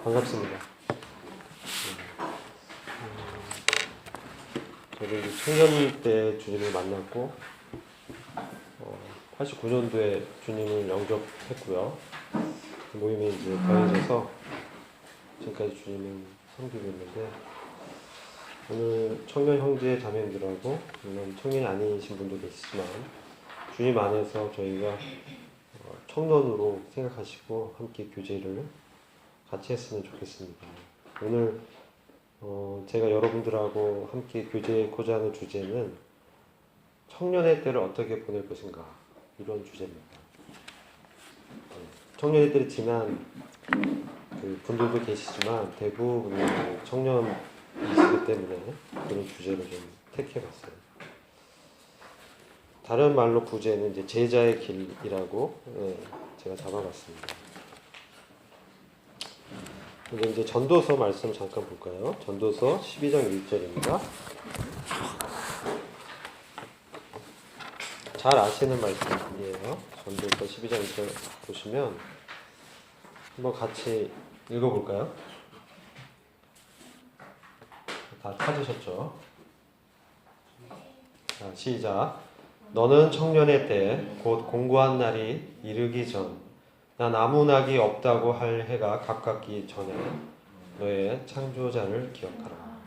반갑습니다. 저도 이제 청년 때 주님을 만났고 89년도에 주님을 영접했고요. 그 모임에 이제 더해져서 지금까지 주님을 섬기고 있는데, 오늘 청년 형제 자매들하고 물론 청년이 아니신 분도 계시지만 주님 안에서 저희가 청년으로 생각하시고 함께 교제를 같이 했으면 좋겠습니다. 오늘 제가 여러분들하고 함께 교제하고자 하는 주제는 청년의 때를 어떻게 보낼 것인가, 이런 주제입니다. 청년의 때를 지난 그 분들도 계시지만 대부분이 청년이시기 때문에 그런 주제를 좀 택해봤어요. 다른 말로 부제는 이제 제자의 길이라고 제가 잡아봤습니다. 이제 전도서 말씀 잠깐 볼까요? 전도서 12장 1절입니다. 잘 아시는 말씀이에요. 전도서 12장 1절 보시면 한번 같이 읽어볼까요? 다 찾으셨죠? 자, 시작. 너는 청년의 때 곧 공고한 날이 이르기 전, 난 아무 낙이 없다고 할 해가 가깝기 전에 너의 창조자를 기억하라.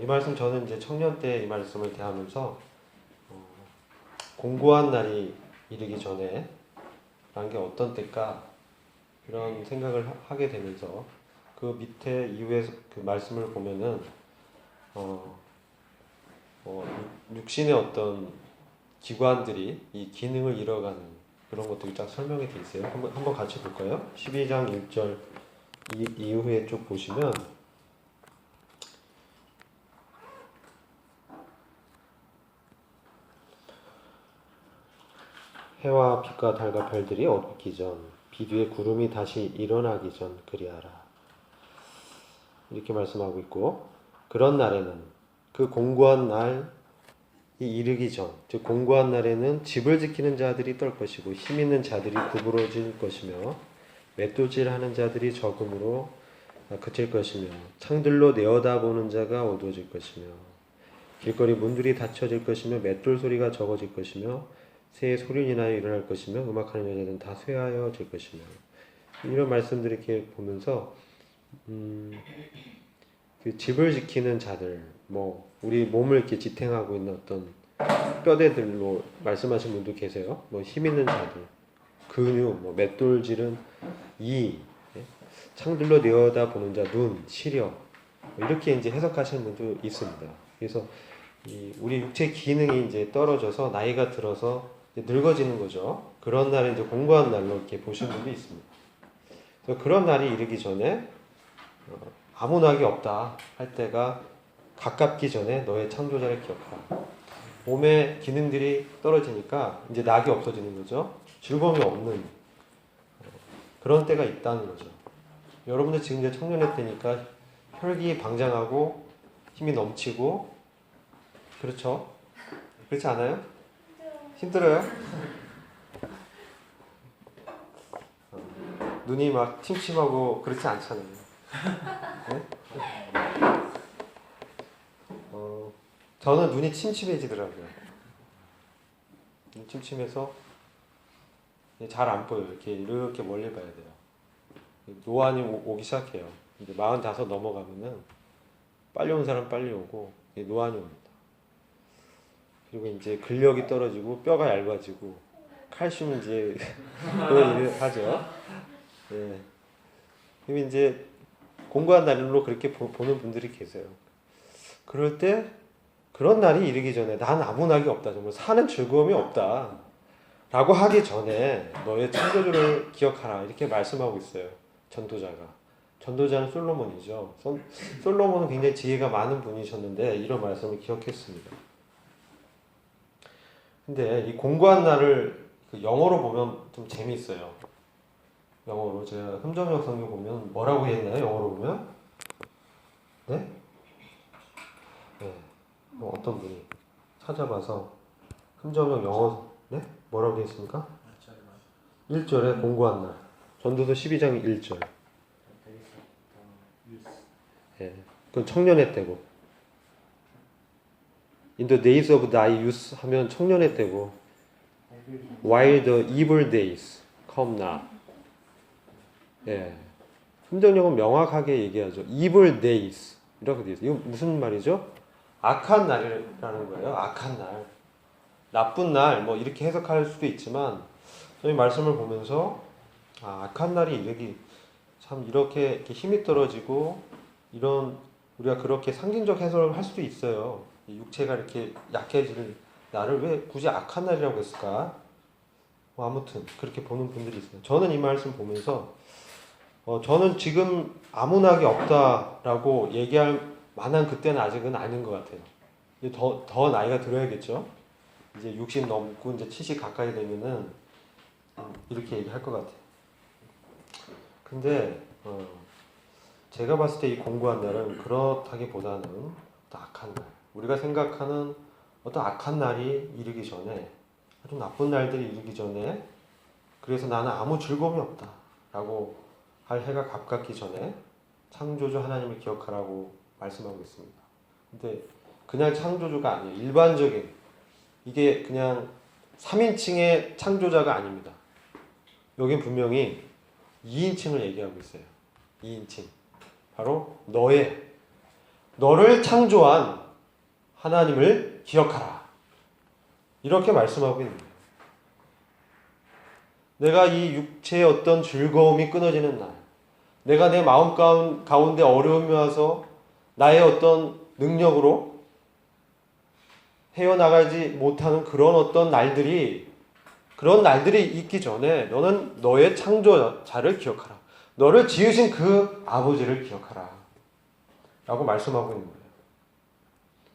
이 말씀, 저는 이제 청년 때 이 말씀을 대하면서 공고한 날이 이르기 전에 라는 게 어떤 때일까, 이런 생각을 하게 되면서 그 밑에 이후에 그 말씀을 보면은 육신의 어떤 기관들이 이 기능을 잃어가는 그런 것들이 딱 설명이 되어 있어요. 한번 같이 볼까요? 12장 1절 이후에 쭉 보시면 해와 빛과 달과 별들이 어둡기 전, 빛 위에 구름이 다시 일어나기 전 그리하라. 이렇게 말씀하고 있고, 그런 날에는, 그 공고한 날이 이르기 전, 즉 공고한 날에는 집을 지키는 자들이 떨 것이고 힘 있는 자들이 구부러질 것이며 맷돌질하는 자들이 적음으로 그칠 것이며 창들로 내어다보는 자가 어두워질 것이며 길거리 문들이 닫혀질 것이며 맷돌 소리가 적어질 것이며 새의 소리를 인하여 일어날 것이며 음악하는 여자들은 다 쇠하여질 것이며, 이런 말씀들을 이렇게 보면서 그 집을 지키는 자들, 우리 몸을 이렇게 지탱하고 있는 어떤 뼈대들로 말씀하신 분도 계세요. 힘 있는 자들, 근육, 맷돌질은 이, 창들로 내어다보는 자, 눈, 시력, 이렇게 이제 해석하시는 분도 있습니다. 그래서 우리 육체 기능이 이제 떨어져서 나이가 들어서 이제 늙어지는 거죠. 그런 날에 이제 공고한 날로 이렇게 보시는 분도 있습니다. 그래서 그런 날이 이르기 전에 아무 낙이 없다 할 때가 가깝기 전에 너의 창조자를 기억하라. 몸의 기능들이 떨어지니까 이제 낙이 없어지는 거죠. 즐거움이 없는 그런 때가 있다는 거죠. 여러분들 지금 이제 청년의 때니까 혈기방장하고 힘이 넘치고, 그렇죠? 그렇지 않아요? 힘들어요? 눈이 막 침침하고 그렇지 않잖아요. 네? 저는 눈이 침침해지더라고요. 눈이 침침해서 잘 안 보여요. 이렇게 멀리 봐야 돼요. 노안이 오기 시작해요. 이제 45 넘어가면은 빨리 온 사람 빨리 오고 노안이 옵니다. 그리고 이제 근력이 떨어지고 뼈가 얇아지고 칼슘 이제 그런 일을 하죠. 예. 그리고 이제 공고한 날로 그렇게 보는 분들이 계세요. 그럴 때 그런 날이 이르기 전에 난 아무 낙이 없다, 정말 사는 즐거움이 없다 라고 하기 전에 너의 창조주를 기억하라, 이렇게 말씀하고 있어요. 전도자는 솔로몬이죠. 솔로몬은 굉장히 지혜가 많은 분이셨는데 이런 말씀을 기억했습니다. 근데 이 공고한 날을 영어로 보면 좀 재미있어요. 영어로 제가 흠정역 성경 보면 뭐라고 했나요? 영어로 보면? 네? 네. 어떤 분이 찾아봐서 흠정역 영어, 네? 뭐라고 되어 있습니까? 1절에 공고한 날. 전도서 12장 1절. 예, 그건 청년의 때고. In the days of thy youth 하면 청년의 때고. While the evil days come not. 예, 성경은 명확하게 얘기하죠. Evil days 이렇게 되어 있어요. 이거 무슨 말이죠? 악한 날이라는 거예요. 악한 날, 나쁜 날, 뭐 이렇게 해석할 수도 있지만 저희 말씀을 보면서 악한 날이 이르기 참 이렇게 힘이 떨어지고 이런 우리가 그렇게 상징적 해석을 할 수도 있어요. 육체가 이렇게 약해지는 날을 왜 굳이 악한 날이라고 했을까? 뭐 아무튼 그렇게 보는 분들이 있어요. 저는 이 말씀 보면서 저는 지금 아무 낙이 없다라고 얘기할 만한 그때는 아직은 아닌 것 같아요. 이제 더 나이가 들어야겠죠. 이제 60 넘고 이제 70 가까이 되면은 이렇게 얘기할 것 같아요. 근데 제가 봤을 때 이 공고한 날은 그렇다기보다는 악한 날, 우리가 생각하는 어떤 악한 날이 이르기 전에, 아주 나쁜 날들이 이르기 전에, 그래서 나는 아무 즐거움이 없다라고 할 해가 가깝기 전에 창조주 하나님을 기억하라고 말씀하고 있습니다. 근데 그냥 창조주가 아니에요. 일반적인, 이게 그냥 3인칭의 창조자가 아닙니다. 여긴 분명히 2인칭을 얘기하고 있어요. 2인칭. 바로 너를 창조한 하나님을 기억하라. 이렇게 말씀하고 있는 거예요. 내가 이 육체의 어떤 즐거움이 끊어지는 날, 내가 내 마음 가운데 어려움이 와서 나의 어떤 능력으로 헤어나가지 못하는 그런 어떤 날들이 있기 전에 너는 너의 창조자를 기억하라. 너를 지으신 그 아버지를 기억하라. 라고 말씀하고 있는 거예요.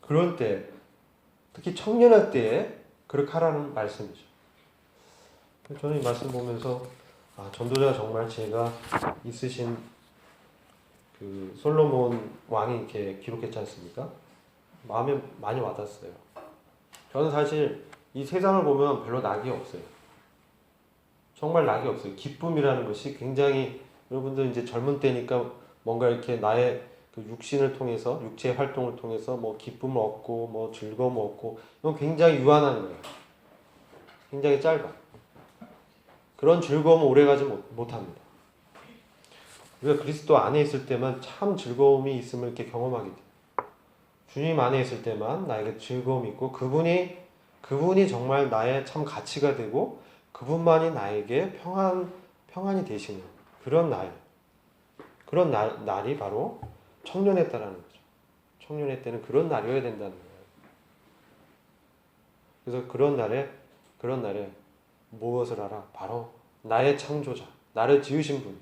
그런 때, 특히 청년의 때에 그렇게 하라는 말씀이죠. 저는 이 말씀 보면서 전도자가 정말 제가 있으신 그 솔로몬 왕이 이렇게 기록했지 않습니까? 마음에 많이 와닿았어요. 저는 사실 이 세상을 보면 별로 낙이 없어요. 정말 낙이 없어요. 기쁨이라는 것이 굉장히, 여러분들 이제 젊은 때니까 뭔가 이렇게 나의 그 육신을 통해서, 육체의 활동을 통해서 뭐 기쁨을 얻고 뭐 즐거움을 얻고, 이건 굉장히 유한한 거예요. 굉장히 짧아. 그런 즐거움은 오래가지 못합니다. 우리가 그리스도 안에 있을 때만 참 즐거움이 있음을 이렇게 경험하게 돼요. 주님 안에 있을 때만 나에게 즐거움이 있고 그분이 정말 나의 참 가치가 되고 그분만이 나에게 평안이 되시는 그런 날이 바로 청년의 때라는 거죠. 청년의 때는 그런 날이어야 된다는 거예요. 그래서 그런 날에 무엇을 알아? 바로 나의 창조자, 나를 지으신 분,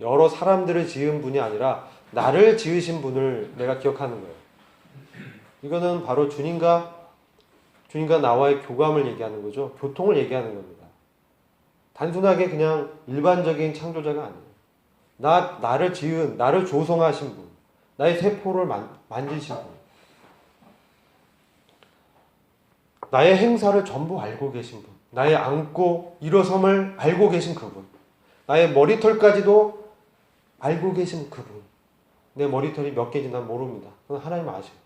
여러 사람들을 지은 분이 아니라 나를 지으신 분을 내가 기억하는 거예요. 이거는 바로 주님과 나와의 교감을 얘기하는 거죠. 교통을 얘기하는 겁니다. 단순하게 그냥 일반적인 창조자가 아니에요. 나를 지은, 나를 조성하신 분, 나의 세포를 만지신 분, 나의 행사를 전부 알고 계신 분, 나의 앉고 일어섬을 알고 계신 그분, 나의 머리털까지도 알고 계신 그분. 내 머리털이 몇 개인지 난 모릅니다. 그건 하나님 아셔요.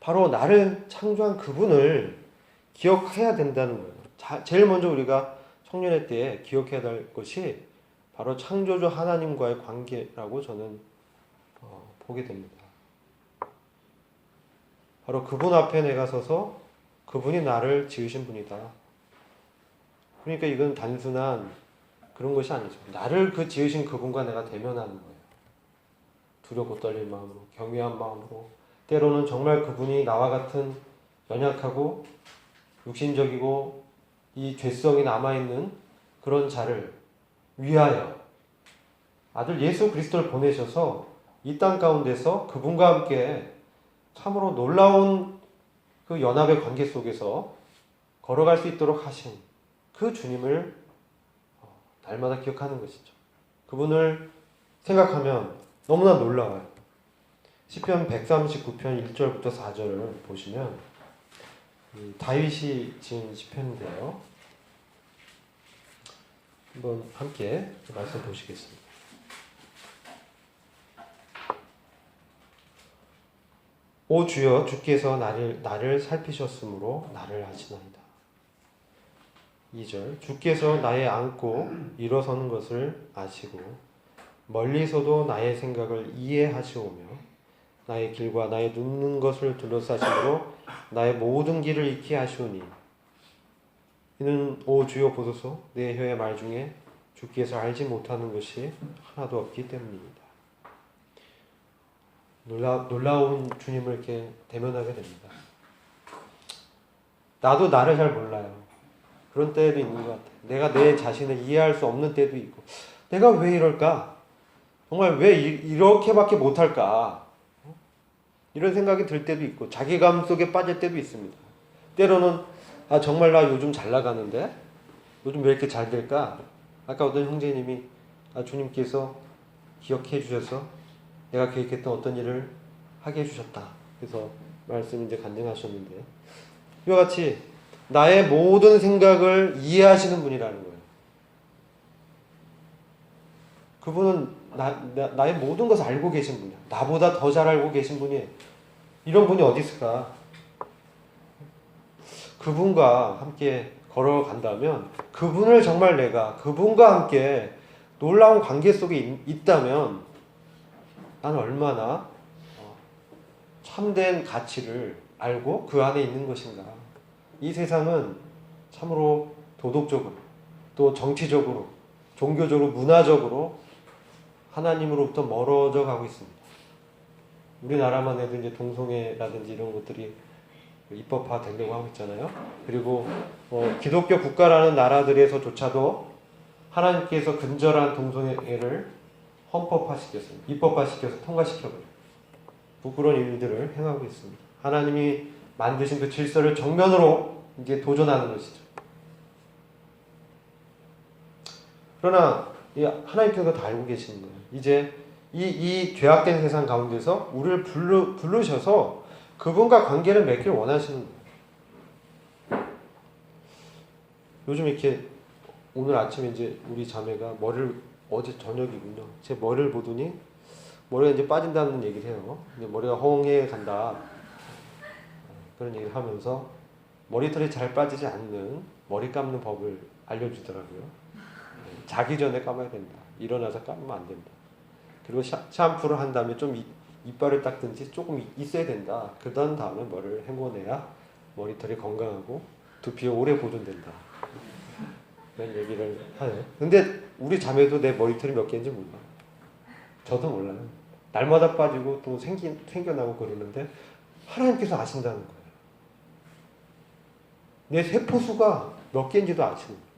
바로 나를 창조한 그분을 기억해야 된다는 거예요. 제일 먼저 우리가 청년의 때에 기억해야 될 것이 바로 창조주 하나님과의 관계라고 저는 보게 됩니다. 바로 그분 앞에 내가 서서 그분이 나를 지으신 분이다. 그러니까 이건 단순한 그런 것이 아니죠. 나를 그 지으신 그분과 내가 대면하는 거예요. 두렵고 떨릴 마음으로, 경외한 마음으로, 때로는 정말 그분이 나와 같은 연약하고 육신적이고 이 죄성이 남아있는 그런 자를 위하여 아들 예수 그리스도를 보내셔서 이 땅 가운데서 그분과 함께 참으로 놀라운 그 연합의 관계 속에서 걸어갈 수 있도록 하신 그 주님을 날마다 기억하는 것이죠. 그분을 생각하면 너무나 놀라워요. 시편 139편 1절부터 4절을 보시면 다윗이 지은 시편인데요. 한번 함께 말씀 보시겠습니다. 오 주여, 주께서 나를 살피셨으므로 나를 아시나이다. 2절, 주께서 나의 앉고 일어서는 것을 아시고 멀리서도 나의 생각을 이해하시오며 나의 길과 나의 눕는 것을 둘러싸심으로 나의 모든 길을 익히 하시오니 이는 오 주여 보소서, 내 혀의 말 중에 주께서 알지 못하는 것이 하나도 없기 때문입니다. 놀라운 주님을 이렇게 대면하게 됩니다. 나도 나를 잘 몰라요. 그런 때도 있는 것 같아요. 내가 내 자신을 이해할 수 없는 때도 있고, 내가 왜 이럴까? 정말 왜 이렇게밖에 못할까? 이런 생각이 들 때도 있고, 자괴감 속에 빠질 때도 있습니다. 때로는 정말 나 요즘 잘 나가는데? 요즘 왜 이렇게 잘 될까? 아까 어떤 형제님이 주님께서 기억해 주셔서 내가 계획했던 어떤 일을 하게 해주셨다. 그래서 말씀 이제 간증하셨는데, 이와 같이 나의 모든 생각을 이해하시는 분이라는 거예요. 그분은 나의 모든 것을 알고 계신 분이야. 나보다 더 잘 알고 계신 분이에요. 이런 분이 어디 있을까? 그분과 함께 걸어간다면, 그분을 정말 내가 그분과 함께 놀라운 관계 속에 있다면 나는 얼마나 참된 가치를 알고 그 안에 있는 것인가. 이 세상은 참으로 도덕적으로, 또 정치적으로, 종교적으로, 문화적으로 하나님으로부터 멀어져 가고 있습니다. 우리나라만 해도 이제 동성애라든지 이런 것들이 입법화 되려고 하고 있잖아요. 그리고 기독교 국가라는 나라들에서조차도 하나님께서 근절한 동성애를 헌법화시켰습니다. 입법화시켜서 통과시켜버려요. 부끄러운 일들을 행하고 있습니다. 하나님이 만드신 그 질서를 정면으로 이제 도전하는 것이죠. 그러나 하나님께서 다 알고 계시는 거예요. 이제 이 죄악된 세상 가운데서 우리를 부르셔서 그분과 관계를 맺길 원하시는 거예요. 요즘 이렇게 오늘 아침에 이제 우리 자매가 어제 저녁이군요. 제 머리를 보더니 머리가 이제 빠진다는 얘기를 해요. 근데 머리가 허웅해 간다. 그런 얘기를 하면서 머리털이 잘 빠지지 않는 머리 감는 법을 알려주더라고요. 자기 전에 감아야 된다. 일어나서 감으면 안 된다. 그리고 샴푸를 한 다음에 좀 이빨을 닦든지 조금 있어야 된다. 그런 다음에 머리를 헹궈내야 머리털이 건강하고 두피가 오래 보존된다. 그런 얘기를 하네. 근데 우리 자매도 내 머리털이 몇 개인지 몰라. 저도 몰라요. 날마다 빠지고 또 생겨나고 그러는데 하나님께서 아신다는 거예요. 내 세포수가 몇 개인지도 아시는 거예요.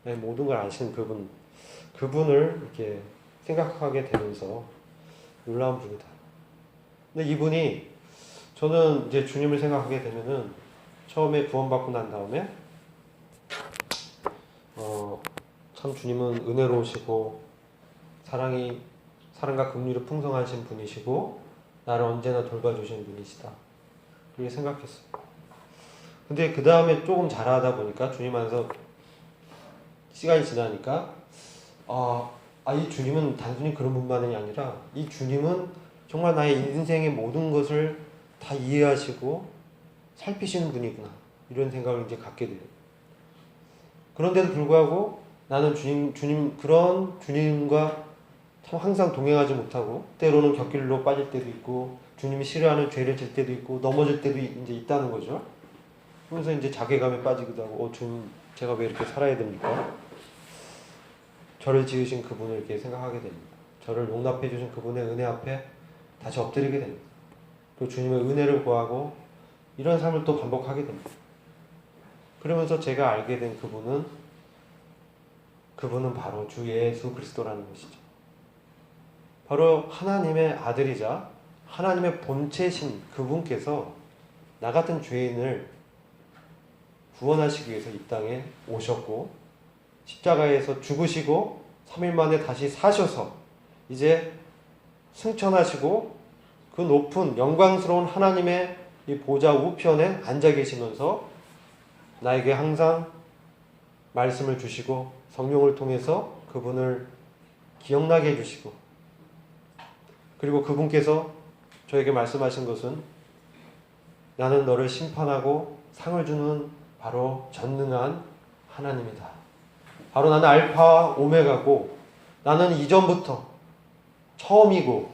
내 모든 걸 아시는 그분을 이렇게 생각하게 되면서 놀라운 분이다. 근데 이분이, 저는 이제 주님을 생각하게 되면은 처음에 구원받고 난 다음에 참 주님은 은혜로우시고 사랑과 긍휼이 풍성하신 분이시고 나를 언제나 돌봐주시는 분이시다. 그렇게 생각했어요. 근데 그 다음에 조금 자라다 보니까 주님 안에서 시간이 지나니까 이 주님은 단순히 그런 분만이 아니라 이 주님은 정말 나의 인생의 모든 것을 다 이해하시고 살피시는 분이구나. 이런 생각을 이제 갖게 돼요. 그런데도 불구하고 나는 그런 주님과 참 항상 동행하지 못하고 때로는 곁길로 빠질 때도 있고 주님이 싫어하는 죄를 질 때도 있고 넘어질 때도 이제 있다는 거죠. 그래서 이제 자괴감에 빠지기도 하고 주님, 제가 왜 이렇게 살아야 됩니까? 저를 지으신 그분을 이렇게 생각하게 됩니다. 저를 용납해 주신 그분의 은혜 앞에 다시 엎드리게 됩니다. 또 주님의 은혜를 구하고 이런 삶을 또 반복하게 됩니다. 그러면서 제가 알게 된 그분은 바로 주 예수 그리스도라는 것이죠. 바로 하나님의 아들이자 하나님의 본체신 그분께서 나 같은 죄인을 구원하시기 위해서 이 땅에 오셨고 십자가에서 죽으시고 3일 만에 다시 사셔서 이제 승천하시고 그 높은 영광스러운 하나님의 이 보좌 우편에 앉아 계시면서 나에게 항상 말씀을 주시고 성령을 통해서 그분을 기억나게 해주시고, 그리고 그분께서 저에게 말씀하신 것은 나는 너를 심판하고 상을 주는 바로 전능한 하나님이다. 바로 나는 알파와 오메가고 나는 이전부터 처음이고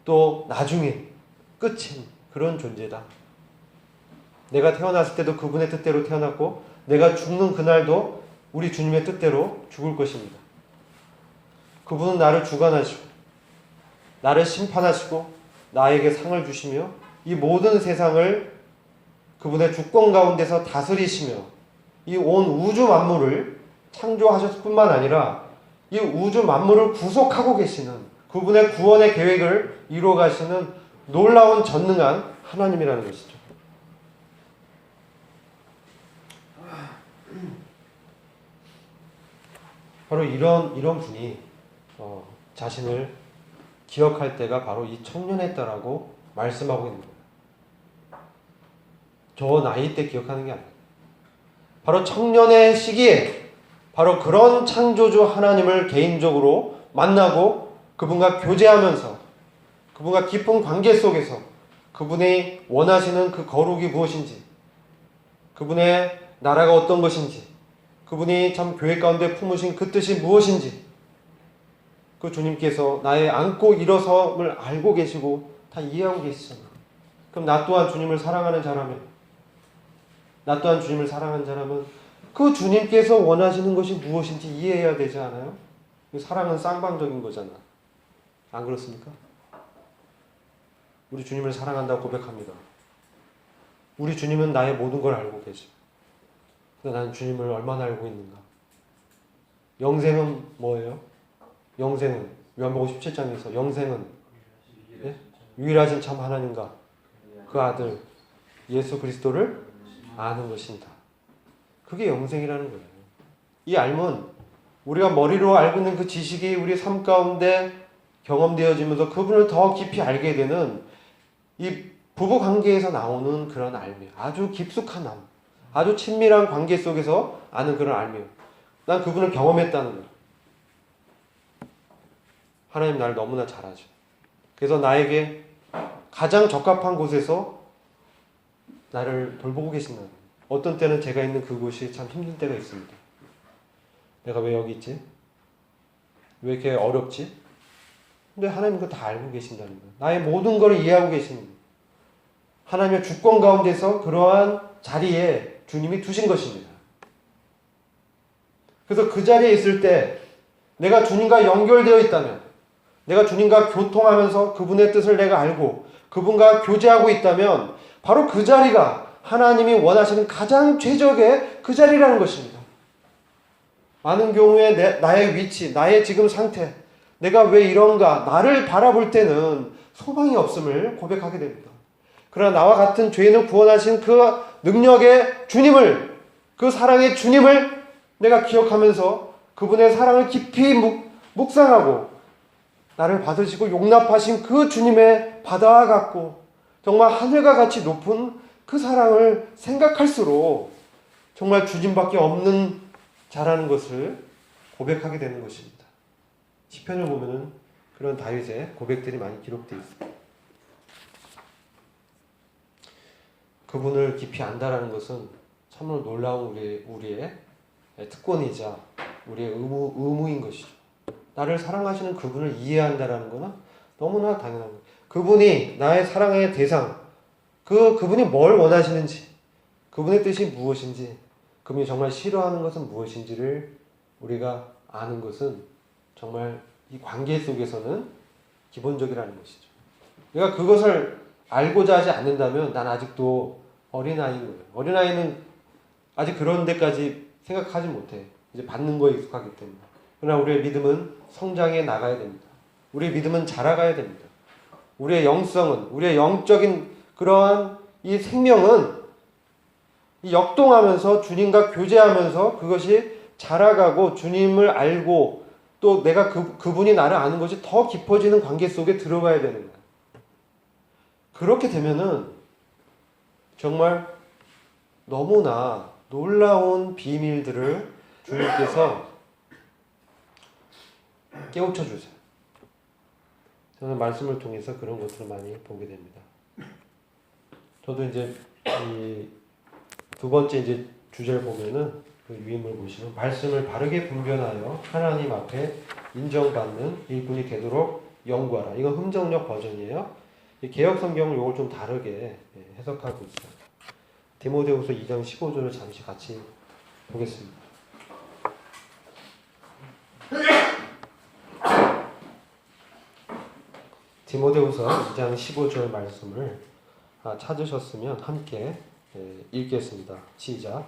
또 나중에 끝인 그런 존재다. 내가 태어났을 때도 그분의 뜻대로 태어났고 내가 죽는 그날도 우리 주님의 뜻대로 죽을 것입니다. 그분은 나를 주관하시고 나를 심판하시고 나에게 상을 주시며 이 모든 세상을 그분의 주권 가운데서 다스리시며 이 온 우주 만물을 창조하셨을 뿐만 아니라 이 우주 만물을 구속하고 계시는 그분의 구원의 계획을 이루어 가시는 놀라운 전능한 하나님이라는 것이죠. 바로 이런 분이 자신을 기억할 때가 바로 이 청년의 때라고 말씀하고 있는 거예요. 저 나이 때 기억하는 게 아니에요. 바로 청년의 시기에 바로 그런 창조주 하나님을 개인적으로 만나고 그분과 교제하면서 그분과 깊은 관계 속에서 그분이 원하시는 그 거룩이 무엇인지, 그분의 나라가 어떤 것인지, 그분이 참 교회 가운데 품으신 그 뜻이 무엇인지, 그 주님께서 나의 안고 일어섬을 알고 계시고 다 이해하고 계시잖아. 그럼 나 또한 주님을 사랑하는 자라면, 나 또한 주님을 사랑하는 자라면 그 주님께서 원하시는 것이 무엇인지 이해해야 되지 않아요? 사랑은 쌍방적인 거잖아. 안 그렇습니까? 우리 주님을 사랑한다고 고백합니다. 우리 주님은 나의 모든 걸 알고 계셔. 근데 나는 주님을 얼마나 알고 있는가? 영생은 뭐예요? 영생은 요한복음 17장에서 영생은 예? 유일하신 참 하나님과 그 아들 예수 그리스도를 아는 것입니다. 그게 영생이라는 거예요. 이 알면 우리가 머리로 알고 있는 그 지식이 우리 삶 가운데 경험되어지면서 그분을 더 깊이 알게 되는 이 부부관계에서 나오는 그런 알미, 아주 깊숙한 알, 아주 친밀한 관계 속에서 아는 그런 알미. 난 그분을 경험했다는 거예요. 하나님 나를 너무나 잘 아죠. 그래서 나에게 가장 적합한 곳에서 나를 돌보고 계신다는 거예요. 어떤 때는 제가 있는 그곳이 참 힘든 때가 있습니다. 내가 왜 여기 있지? 왜 이렇게 어렵지? 근데 하나님 그거 다 알고 계신다는 거예요. 나의 모든 걸 이해하고 계시는 거예요. 하나님의 주권 가운데서 그러한 자리에 주님이 두신 것입니다. 그래서 그 자리에 있을 때 내가 주님과 연결되어 있다면, 내가 주님과 교통하면서 그분의 뜻을 내가 알고 그분과 교제하고 있다면 바로 그 자리가 하나님이 원하시는 가장 최적의 그 자리라는 것입니다. 많은 경우에 나의 위치, 나의 지금 상태, 내가 왜 이런가, 나를 바라볼 때는 소망이 없음을 고백하게 됩니다. 그러나 나와 같은 죄인을 구원하신 그 능력의 주님을, 그 사랑의 주님을 내가 기억하면서 그분의 사랑을 깊이 묵상하고 나를 받으시고 용납하신 그 주님의 바다와 같고 정말 하늘과 같이 높은 그 사랑을 생각할수록 정말 주님밖에 없는 자라는 것을 고백하게 되는 것입니다. 시편을 보면은 그런 다윗의 고백들이 많이 기록되어 있습니다. 그분을 깊이 안다라는 것은 참으로 놀라운 우리의 특권이자 우리의 의무인 것이죠. 나를 사랑하시는 그분을 이해한다라는 것은 너무나 당연한 거예요. 그분이 나의 사랑의 대상, 그분이 뭘 원하시는지, 그분의 뜻이 무엇인지, 그분이 정말 싫어하는 것은 무엇인지를 우리가 아는 것은 정말 이 관계 속에서는 기본적이라는 것이죠. 내가 그것을 알고자 하지 않는다면 난 아직도 어린아이인 거예요. 어린아이는 아직 그런 데까지 생각하지 못해. 이제 받는 거에 익숙하기 때문에. 그러나 우리의 믿음은 성장해 나가야 됩니다. 우리의 믿음은 자라가야 됩니다. 우리의 영성은, 우리의 영적인 그러한 이 생명은 역동하면서 주님과 교제하면서 그것이 자라가고 주님을 알고 또 내가 그분이 나를 아는 것이 더 깊어지는 관계 속에 들어가야 되는 거예요. 그렇게 되면은 정말 너무나 놀라운 비밀들을 주님께서 깨우쳐 주세요. 저는 말씀을 통해서 그런 것들을 많이 보게 됩니다. 저도 이제 이 두 번째 이제 주제를 보면은 그 유인물 보시면 말씀을 바르게 분별하여 하나님 앞에 인정받는 일꾼이 되도록 연구하라. 이건 흠정역 버전이에요. 개역 성경은 이걸 좀 다르게 해석하고 있어요. 디모데후서 2장 15절을 잠시 같이 보겠습니다. 디모데후서 2장 15절 말씀을 찾으셨으면 함께 읽겠습니다. 시작.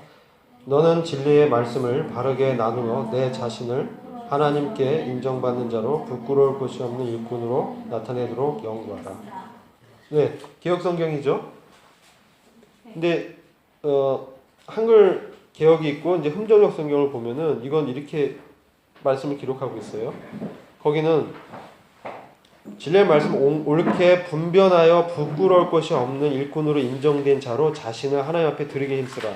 너는 진리의 말씀을 바르게 나누어 내 자신을 하나님께 인정받는 자로 부끄러울 것이 없는 일꾼으로 나타내도록 연구하라. 네, 개역 성경이죠. 근데 한글 개역이 있고 이제 흠정역 성경을 보면은 이건 이렇게 말씀을 기록하고 있어요. 거기는 진리의 말씀 옳게 분별하여 부끄러울 것이 없는 일꾼으로 인정된 자로 자신을 하나님 앞에 드리게 힘쓰라.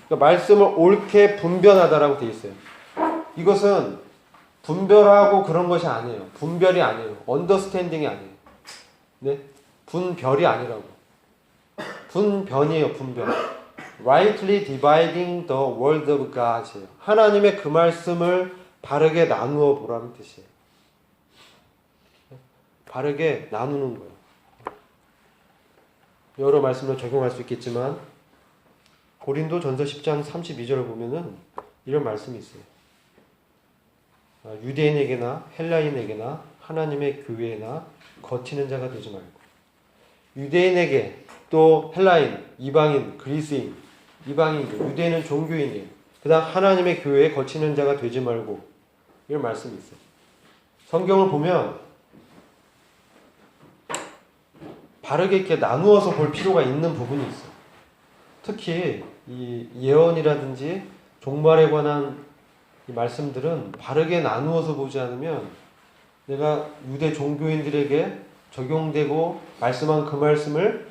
그러니까 말씀을 옳게 분별하다라고 되어 있어요. 이것은 분별하고 그런 것이 아니에요. 분별이 아니에요. 언더스탠딩이 아니에요. 네? 분별이 아니라고. 분변이에요. 분변. Rightly dividing the word of God. 하나님의 그 말씀을 바르게 나누어 보라는 뜻이에요. 바르게 나누는 거예요. 여러 말씀을 적용할 수 있겠지만 고린도전서 10장 32절을 보면은 이런 말씀이 있어요. 유대인에게나 헬라인에게나 하나님의 교회나 거치는 자가 되지 말고, 유대인에게 또 헬라인, 이방인, 그리스인, 이방인들, 유대인은 종교인이에요. 그 다음 하나님의 교회에 거치는 자가 되지 말고, 이런 말씀이 있어요. 성경을 보면 바르게 이렇게 나누어서 볼 필요가 있는 부분이 있어요. 특히 이 예언이라든지 종말에 관한 이 말씀들은 바르게 나누어서 보지 않으면 내가 유대 종교인들에게 적용되고 말씀한 그 말씀을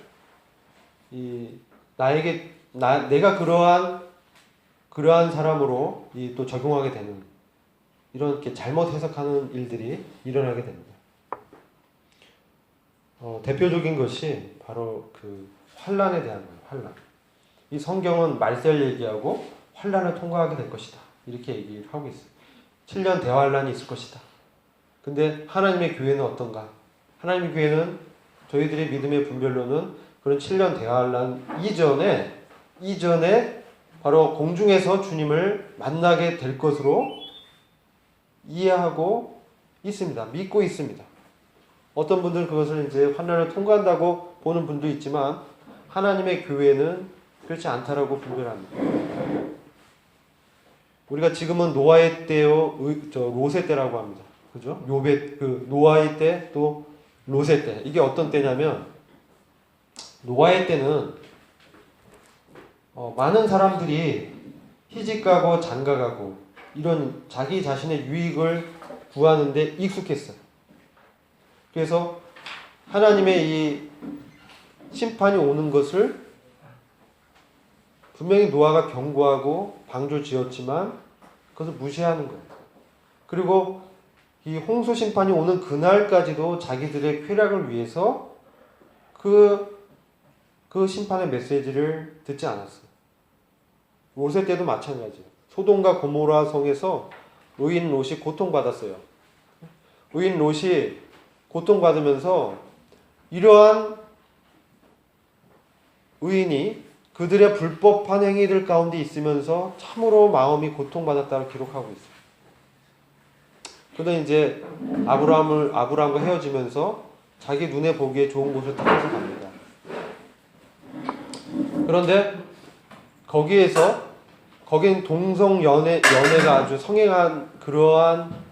내가 그러한 사람으로 또 적용하게 되는 이렇게 잘못 해석하는 일들이 일어나게 됩니다. 대표적인 것이 바로 그 환란에 대한 거예요. 환란. 이 성경은 말세를 얘기하고 환란을 통과하게 될 것이다. 이렇게 얘기를 하고 있어요. 7년 대환란이 있을 것이다. 근데 하나님의 교회는 어떤가? 하나님의 교회는 저희들의 믿음의 분별로는 그런 7년 대환란 이전에 바로 공중에서 주님을 만나게 될 것으로 이해하고 있습니다. 믿고 있습니다. 어떤 분들은 그것을 이제 환난을 통과한다고 보는 분도 있지만 하나님의 교회는 그렇지 않다라고 분별합니다. 우리가 지금은 노아의 때요, 롯의 때라고 합니다. 그죠? 노아의 때 또 롯의 때. 이게 어떤 때냐면 노아의 때는 많은 사람들이 시집가고 장가가고 이런 자기 자신의 유익을 구하는데 익숙했어요. 그래서 하나님의 이 심판이 오는 것을 분명히 노아가 경고하고 방주 지었지만 그것을 무시하는 거예요. 그리고 이 홍수 심판이 오는 그날까지도 자기들의 쾌락을 위해서 그 심판의 메시지를 듣지 않았어요. 롯의 때도 마찬가지예요. 소돔과 고모라 성에서 의인 롯이 고통받았어요. 의인 롯이 고통받으면서 이러한 의인이 그들의 불법한 행위들 가운데 있으면서 참으로 마음이 고통받았다고 기록하고 있어요. 그러다 이제 아브라함과 헤어지면서 자기 눈에 보기에 좋은 곳을 찾아서 갑니다. 그런데 거긴 동성 연애가 아주 성행한 그러한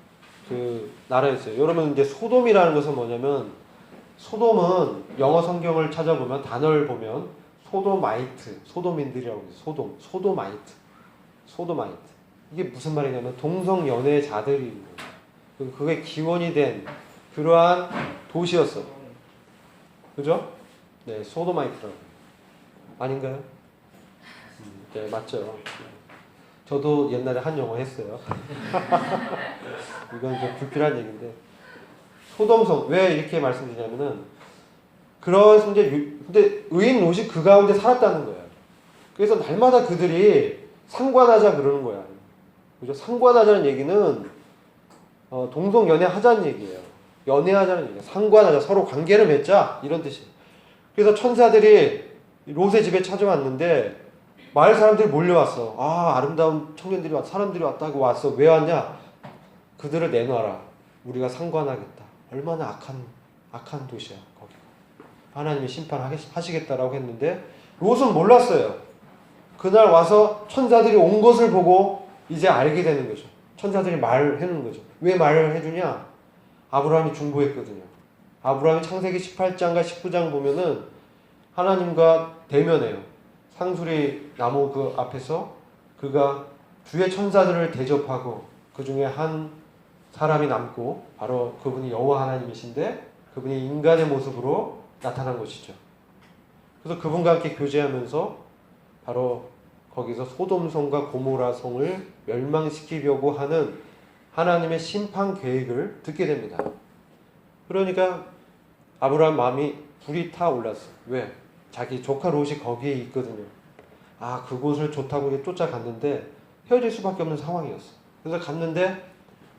그 나라였어요. 여러분 이제 소돔이라는 것은 뭐냐면 소돔은 영어 성경을 찾아보면 단어를 보면 소도민들이라고 해요. 소도마이트. 이게 무슨 말이냐면 동성 연애자들이 그게 기원이 된 그러한 도시였어요. 그죠? 네, 소도마이트라고. 아닌가요? 네, 맞죠. 저도 옛날에 한 영어 했어요. 이건 좀 불필요한 얘기인데 소돔성 왜 이렇게 말씀드리냐면은 그런 이제 근데 의인 롯이 그 가운데 살았다는 거예요. 그래서 날마다 그들이 상관하자 그러는 거야. 그죠? 상관하자는 얘기는 동성 연애하자는 얘기예요. 연애하자는 얘기예요. 상관하자 서로 관계를 맺자 이런 뜻이에요. 그래서 천사들이 롯의 집에 찾아왔는데 마을 사람들이 몰려왔어. 아 아름다운 청년들이 왔 사람들이 왔다고 왔어. 왜 왔냐? 그들을 내놔라. 우리가 상관하겠다. 얼마나 악한 도시야 거기가. 하나님이 심판하시겠다라고 했는데 롯은 몰랐어요. 그날 와서 천사들이 온 것을 보고 이제 알게 되는 거죠. 천사들이 말을 해주는 거죠. 왜 말을 해주냐? 아브라함이 중보했거든요. 아브라함이 창세기 18장과 19장 보면은 하나님과 대면해요. 상수리 나무 그 앞에서 그가 주의 천사들을 대접하고 그 중에 한 사람이 남고 바로 그분이 여호와 하나님이신데 그분이 인간의 모습으로 나타난 것이죠. 그래서 그분과 함께 교제하면서 바로 거기서 소돔성과 고모라성을 멸망시키려고 하는 하나님의 심판 계획을 듣게 됩니다. 그러니까 아브라함 마음이 불이 타올랐어. 왜? 자기 조카 롯이 거기에 있거든요. 아 그곳을 좋다고 쫓아갔는데 헤어질 수밖에 없는 상황이었어. 그래서 갔는데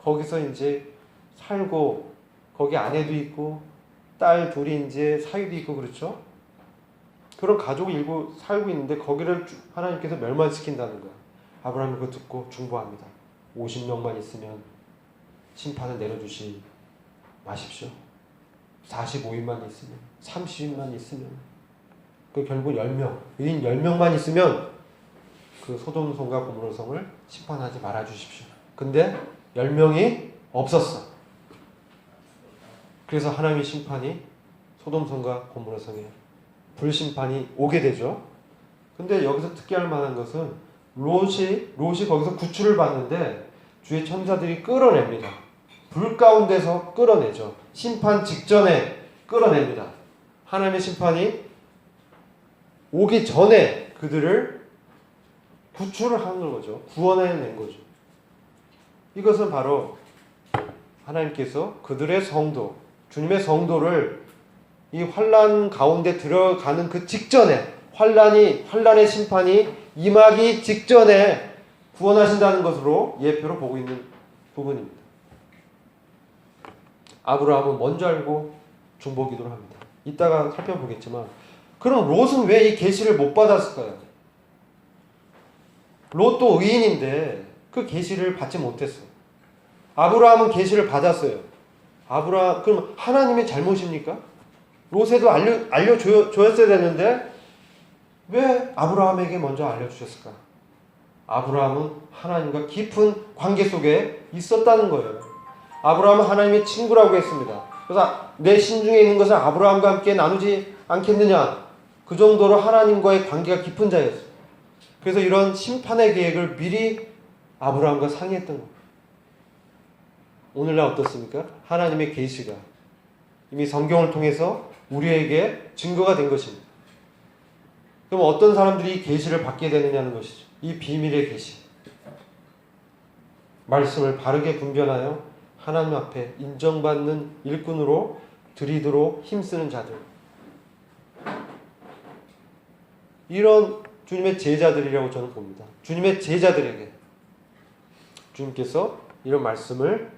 거기서 이제 살고 거기 아내도 있고 딸 둘이 이제 사위도 있고 그렇죠. 그런 가족이 일고 살고 있는데 거기를 하나님께서 멸망시킨다는 거야. 아브라함이 그거 듣고 중보합니다. 50명만 있으면 심판을 내려주시 마십시오. 45인만 있으면 30인만 있으면 그 결국 10명 의인 10명만 있으면 그 소돔성과 고모라성을 심판하지 말아주십시오. 근데 10명이 없었어. 그래서 하나님의 심판이 소돔성과 고모라성에 불심판이 오게 되죠. 근데 여기서 특이할 만한 것은 롯이 거기서 구출을 받는데 주의 천사들이 끌어냅니다. 불 가운데서 끌어내죠. 심판 직전에 끌어냅니다. 하나님의 심판이 오기 전에 그들을 구출을 하는 거죠. 구원해낸 거죠. 이것은 바로 하나님께서 그들의 성도, 주님의 성도를 이 환난 가운데 들어가는 그 직전에 환난의 심판이 임하기 직전에 구원하신다는 것으로 예표로 보고 있는 부분입니다. 아브라함은 먼저 알고 중보기도를 합니다. 이따가 살펴보겠지만 그럼 롯은 왜 이 계시를 못 받았을까요? 롯도 의인인데 그 계시를 받지 못했어. 아브라함은 계시를 받았어요. 그럼 하나님의 잘못입니까? 롯에도 알려줬어야 되는데 왜 아브라함에게 먼저 알려주셨을까? 아브라함은 하나님과 깊은 관계 속에 있었다는 거예요. 아브라함은 하나님의 친구라고 했습니다. 그래서 내 신중에 있는 것을 아브라함과 함께 나누지 않겠느냐? 그 정도로 하나님과의 관계가 깊은 자였어요. 그래서 이런 심판의 계획을 미리 아브라함과 상의했던 거예요. 오늘날 어떻습니까? 하나님의 계시가 이미 성경을 통해서 우리에게 증거가 된 것입니다. 그럼 어떤 사람들이 이 계시를 받게 되느냐는 것이죠. 이 비밀의 계시. 말씀을 바르게 분별하여 하나님 앞에 인정받는 일꾼으로 드리도록 힘쓰는 자들. 이런 주님의 제자들이라고 저는 봅니다. 주님의 제자들에게 주님께서 이런 말씀을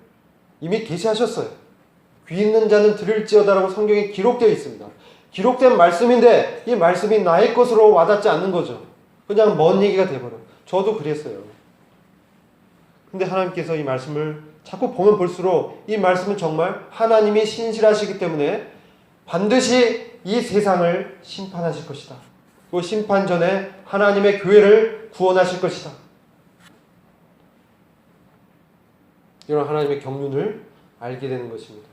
이미 계시하셨어요. 귀 있는 자는 들을지어다라고 성경에 기록되어 있습니다. 기록된 말씀인데 이 말씀이 나의 것으로 와닿지 않는 거죠. 그냥 먼 얘기가 돼버려. 저도 그랬어요. 근데 하나님께서 이 말씀을 자꾸 보면 볼수록 이 말씀은 정말 하나님이 신실하시기 때문에 반드시 이 세상을 심판하실 것이다. 그 심판 전에 하나님의 교회를 구원하실 것이다. 이런 하나님의 경륜을 알게 되는 것입니다.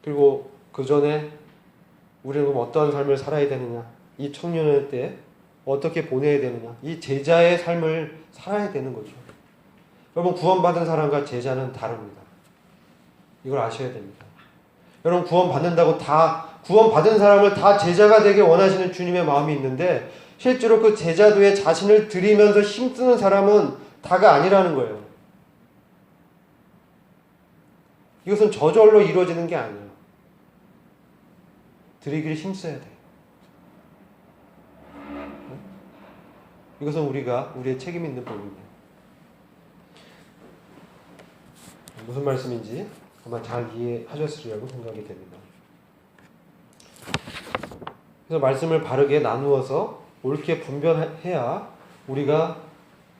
그리고 그 전에 우리는 그럼 어떠한 삶을 살아야 되느냐? 이 청년의 때 어떻게 보내야 되느냐? 이 제자의 삶을 살아야 되는 거죠. 여러분 구원받은 사람과 제자는 다릅니다. 이걸 아셔야 됩니다. 여러분 구원받는다고 구원받은 사람을 다 제자가 되게 원하시는 주님의 마음이 있는데 실제로 그 제자도에 자신을 드리면서 힘쓰는 사람은 다가 아니라는 거예요. 이것은 저절로 이루어지는 게 아니에요. 드리기를 힘써야 돼요. 이것은 우리의 책임 있는 부분이에요. 무슨 말씀인지 아마 잘 이해하셨으리라고 생각이 됩니다. 그래서 말씀을 바르게 나누어서 옳게 분별해야 우리가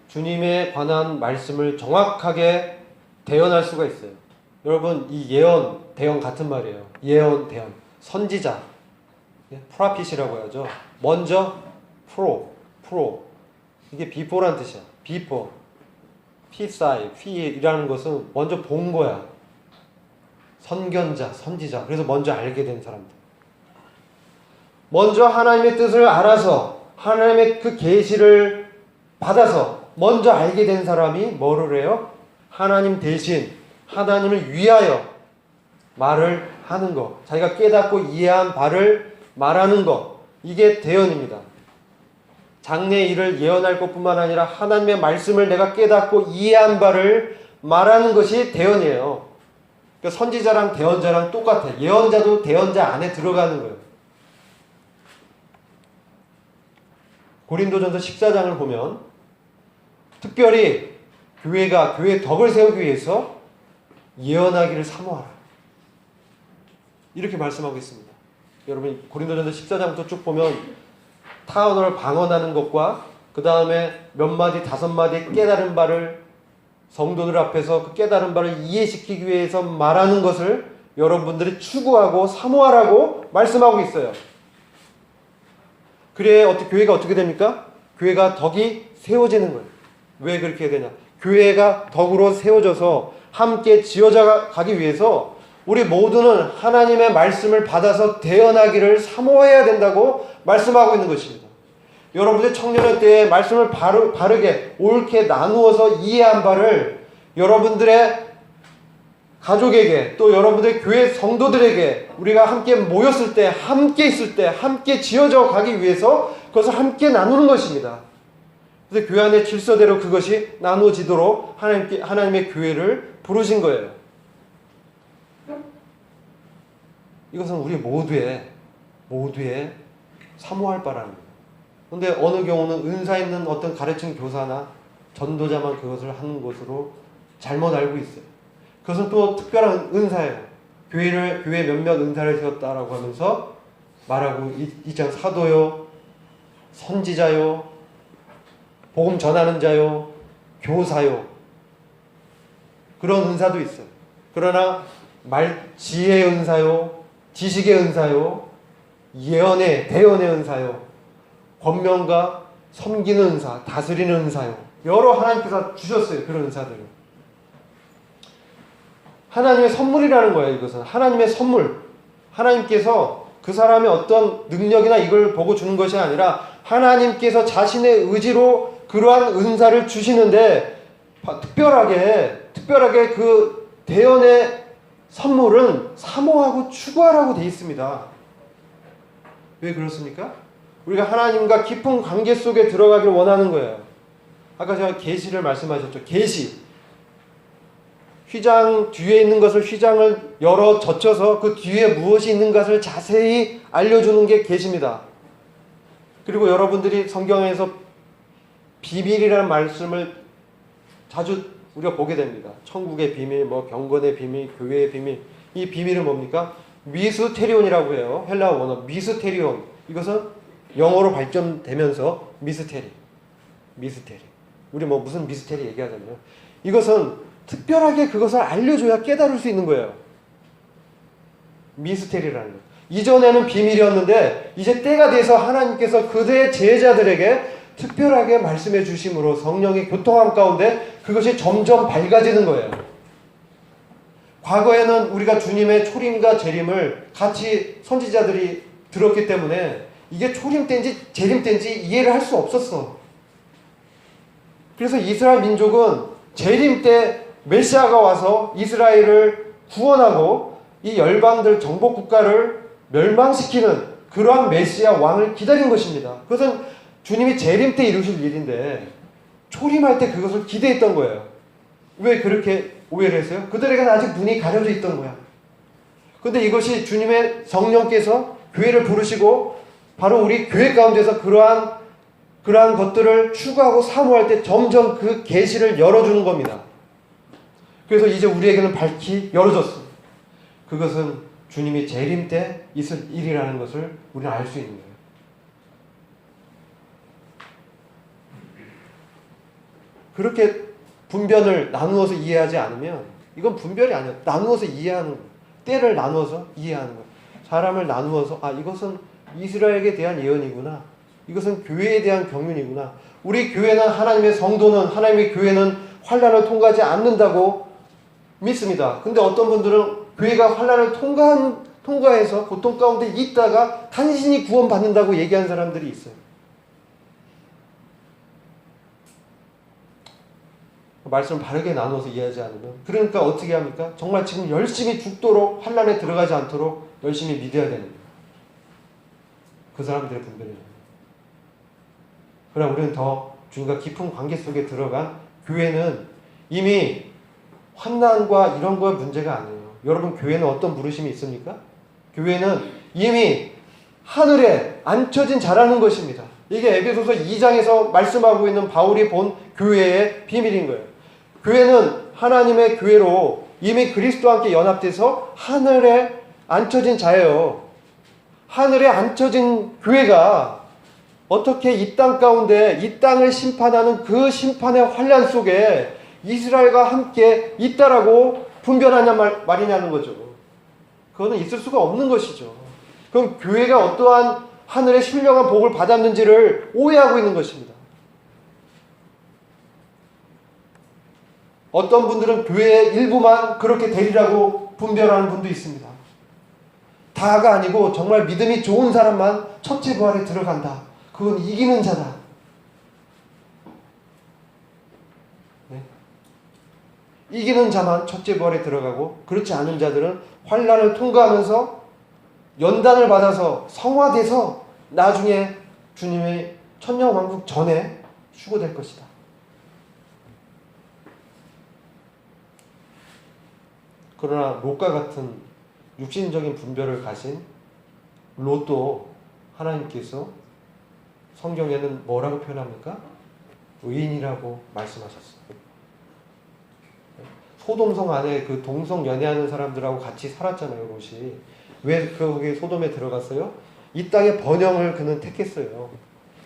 주님에 관한 말씀을 정확하게 대언할 수가 있어요. 여러분, 이 예언, 대언 같은 말이에요. 예언, 대언. 선지자, 프라핏이라고 하죠. 먼저 프로. 이게 before란 뜻이야. before. 피이라는 것은 먼저 본 거야. 선견자, 선지자. 그래서 먼저 알게 된 사람들. 먼저 하나님의 뜻을 알아서 하나님의 그 계시를 받아서 먼저 알게 된 사람이 뭐를 해요? 하나님 대신 하나님을 위하여 말을 하는 것. 자기가 깨닫고 이해한 바를 말하는 것. 이게 대언입니다. 장래 일을 예언할 것뿐만 아니라 하나님의 말씀을 내가 깨닫고 이해한 바를 말하는 것이 대언이에요. 그러니까 선지자랑 대언자랑 똑같아. 예언자도 대언자 안에 들어가는 거예요. 고린도전서 14장을 보면 특별히 교회의 덕을 세우기 위해서 예언하기를 사모하라. 이렇게 말씀하고 있습니다. 여러분 고린도전서 14장부터 쭉 보면 타 언어를 방언하는 것과 그 다음에 몇 마디 다섯 마디 깨달은 바를 성도들 앞에서 그 깨달은 바를 이해시키기 위해서 말하는 것을 여러분들이 추구하고 사모하라고 말씀하고 있어요. 그래야 교회가 어떻게 됩니까? 교회가 덕이 세워지는 거예요. 왜 그렇게 되냐? 교회가 덕으로 세워져서 함께 지어져 가기 위해서 우리 모두는 하나님의 말씀을 받아서 대언하기를 사모해야 된다고 말씀하고 있는 것입니다. 여러분들 청년의 때에 말씀을 바르게 옳게 나누어서 이해한 바를 여러분들의 가족에게 또 여러분들의 교회 성도들에게 우리가 함께 모였을 때 함께 있을 때 함께 지어져 가기 위해서 그것을 함께 나누는 것입니다. 그래서 교회 안의 질서대로 그것이 나누어지도록 하나님의 교회를 부르신 거예요. 이것은 우리 모두의 사모할 바라는 거예요. 그런데 어느 경우는 은사 있는 어떤 가르치는 교사나 전도자만 그것을 하는 것으로 잘못 알고 있어요. 그것은 또 특별한 은사예요. 교회 몇몇 은사를 세웠다라고 하면서 말하고 있잖아요. 사도요, 선지자요, 복음 전하는 자요, 교사요. 그런 은사도 있어요. 그러나 지혜의 은사요, 지식의 은사요, 대언의 은사요, 권면과 섬기는 은사, 다스리는 은사요. 여러 하나님께서 주셨어요. 그런 은사들을. 하나님의 선물이라는 거예요. 이것은 하나님의 선물. 하나님께서 그 사람의 어떤 능력이나 이걸 보고 주는 것이 아니라 하나님께서 자신의 의지로 그러한 은사를 주시는데 특별하게 그 대언의 선물은 사모하고 추구하라고 되어 있습니다. 왜 그렇습니까? 우리가 하나님과 깊은 관계 속에 들어가기를 원하는 거예요. 아까 제가 계시를 말씀하셨죠. 계시. 휘장 뒤에 있는 것을 휘장을 열어 젖혀서 그 뒤에 무엇이 있는 것을 자세히 알려주는 게 계시입니다. 그리고 여러분들이 성경에서 비밀이라는 말씀을 자주 우리가 보게 됩니다. 천국의 비밀, 경건의 비밀, 교회의 비밀. 이 비밀은 뭡니까? 미스테리온이라고 해요. 헬라어 원어 미스테리온. 이것은 영어로 발전되면서 미스테리. 우리 무슨 미스테리 얘기하잖아요. 이것은 특별하게 그것을 알려줘야 깨달을 수 있는 거예요. 미스테리라는 거. 이전에는 비밀이었는데 이제 때가 돼서 하나님께서 그들의 제자들에게 특별하게 말씀해 주심으로 성령의 교통함 가운데 그것이 점점 밝아지는 거예요. 과거에는 우리가 주님의 초림과 재림을 같이 선지자들이 들었기 때문에 이게 초림 때인지 재림 때인지 이해를 할 수 없었어. 그래서 이스라엘 민족은 재림 때 메시아가 와서 이스라엘을 구원하고 이 열방들 정복 국가를 멸망시키는 그러한 메시아 왕을 기다린 것입니다. 그것은 주님이 재림 때 이루실 일인데 초림할 때 그것을 기대했던 거예요. 왜 그렇게 오해를 했어요? 그들에게는 아직 눈이 가려져 있던 거야. 근데 이것이 주님의 성령께서 교회를 부르시고 바로 우리 교회 가운데서 그러한 것들을 추구하고 사모할 때 점점 그 계시를 열어주는 겁니다. 그래서 이제 우리에게는 밝히 열어졌습니다. 그것은 주님이 재림 때 있을 일이라는 것을 우리는 알 수 있는 거예요. 그렇게 분변을 나누어서 이해하지 않으면 이건 분별이 아니야. 나누어서 이해하는 거예요. 때를 나누어서 이해하는 거예요. 사람을 나누어서 이것은 이스라엘에 대한 예언이구나. 이것은 교회에 대한 경륜이구나. 우리 교회는 하나님의 성도는 하나님의 교회는 환난을 통과하지 않는다고 믿습니다. 근데 어떤 분들은 교회가 환난을 통과해서 고통 가운데 있다가 간신히 구원받는다고 얘기하는 사람들이 있어요. 말씀을 바르게 나눠서 이해하지 않으면 그러니까 어떻게 합니까? 정말 지금 열심히 죽도록 환난에 들어가지 않도록 열심히 믿어야 되는 거예요. 그 사람들의 분별이에요. 그러나 우리는 더 주님과 깊은 관계 속에 들어간 교회는 이미 환난과 이런 거의 문제가 아니에요. 여러분 교회는 어떤 부르심이 있습니까? 교회는 이미 하늘에 앉혀진 자라는 것입니다. 이게 에베소서 2장에서 말씀하고 있는 바울이 본 교회의 비밀인 거예요. 교회는 하나님의 교회로 이미 그리스도와 함께 연합돼서 하늘에 앉혀진 자예요. 하늘에 앉혀진 교회가 어떻게 이 땅 가운데 이 땅을 심판하는 그 심판의 환난 속에 이스라엘과 함께 있다라고 분별하냐 말이냐는 거죠. 그거는 있을 수가 없는 것이죠. 그럼 교회가 어떠한 하늘의 신령한 복을 받았는지를 오해하고 있는 것입니다. 어떤 분들은 교회의 일부만 그렇게 되리라고 분별하는 분도 있습니다. 다가 아니고 정말 믿음이 좋은 사람만 첫째 부활에 들어간다. 그건 이기는 자다. 네? 이기는 자만 첫째 부활에 들어가고 그렇지 않은 자들은 환난을 통과하면서 연단을 받아서 성화돼서 나중에 주님의 천년왕국 전에 휴거될 것이다. 그러나 롯과 같은 육신적인 분별을 가신 롯도 하나님께서 성경에는 뭐라고 표현합니까? 의인이라고 말씀하셨어요. 소돔성 안에 그 동성 연애하는 사람들하고 같이 살았잖아요, 롯이. 왜 거기 소돔에 들어갔어요? 이 땅의 번영을 그는 택했어요.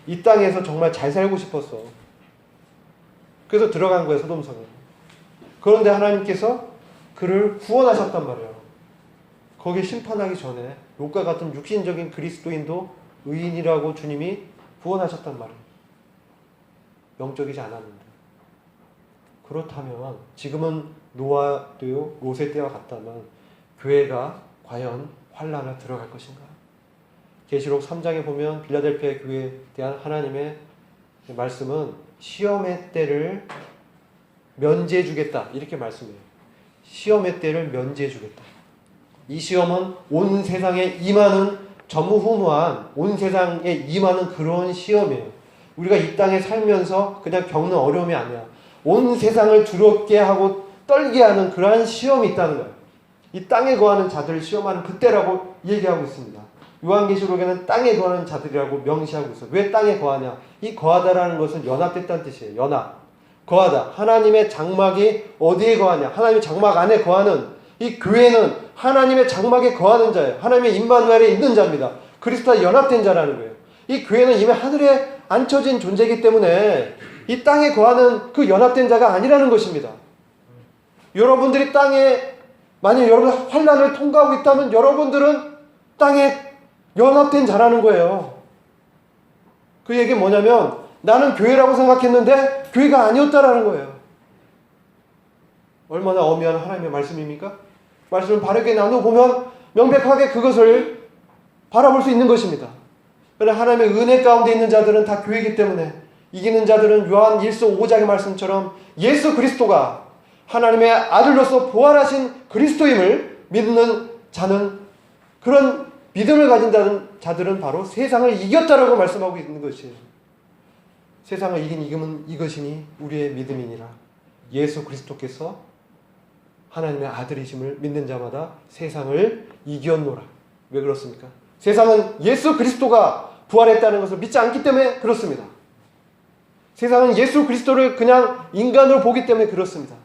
이 땅에서 정말 잘 살고 싶었어. 그래서 들어간 거예요, 소돔성에. 그런데 하나님께서 그를 구원하셨단 말이에요. 거기에 심판하기 전에 롯과 같은 육신적인 그리스도인도 의인이라고 주님이 구원하셨단 말이에요. 영적이지 않았는데. 그렇다면 지금은 노아 때요 롯의 때와 같다면 교회가 과연 환난에 들어갈 것인가? 계시록 3장에 보면 빌라델피아 교회에 대한 하나님의 말씀은 시험의 때를 면제해 주겠다 이렇게 말씀해요. 시험의 때를 면제해 주겠다. 이 시험은 온 세상에 임하는 전무후무한 온 세상에 임하는 그런 시험이에요. 우리가 이 땅에 살면서 그냥 겪는 어려움이 아니야. 온 세상을 두렵게 하고 떨게 하는 그러한 시험이 있다는 거예요. 이 땅에 거하는 자들을 시험하는 그때라고 얘기하고 있습니다. 요한계시록에는 땅에 거하는 자들이라고 명시하고 있어요. 왜 땅에 거하냐? 이 거하다라는 것은 연합됐다는 뜻이에요. 연합. 거하다. 하나님의 장막이 어디에 거하냐? 하나님의 장막 안에 거하는 이 교회는 하나님의 장막에 거하는 자예요. 하나님의 임마누엘에 있는 자입니다. 그리스도와 연합된 자라는 거예요. 이 교회는 이미 하늘에 앉혀진 존재이기 때문에 이 땅에 거하는 그 연합된 자가 아니라는 것입니다. 여러분들이 땅에 만약 여러분 환난을 통과하고 있다면 여러분들은 땅에 연합된 자라는 거예요. 그 얘기는 뭐냐면 나는 교회라고 생각했는데 교회가 아니었다라는 거예요. 얼마나 엄미한 하나님의 말씀입니까? 말씀을 바르게 나눠보면 명백하게 그것을 바라볼 수 있는 것입니다. 그러나 하나님의 은혜 가운데 있는 자들은 다 교회이기 때문에 이기는 자들은 요한 1서 5장의 말씀처럼 예수 그리스도가 하나님의 아들로서 부활하신 그리스도임을 믿는 자는 그런 믿음을 가진 자들은 바로 세상을 이겼다라고 말씀하고 있는 것이에요. 세상을 이긴 이것이니 우리의 믿음이니라. 예수 그리스도께서 하나님의 아들이심을 믿는 자마다 세상을 이겼노라. 왜 그렇습니까? 세상은 예수 그리스도가 부활했다는 것을 믿지 않기 때문에 그렇습니다. 세상은 예수 그리스도를 그냥 인간으로 보기 때문에 그렇습니다.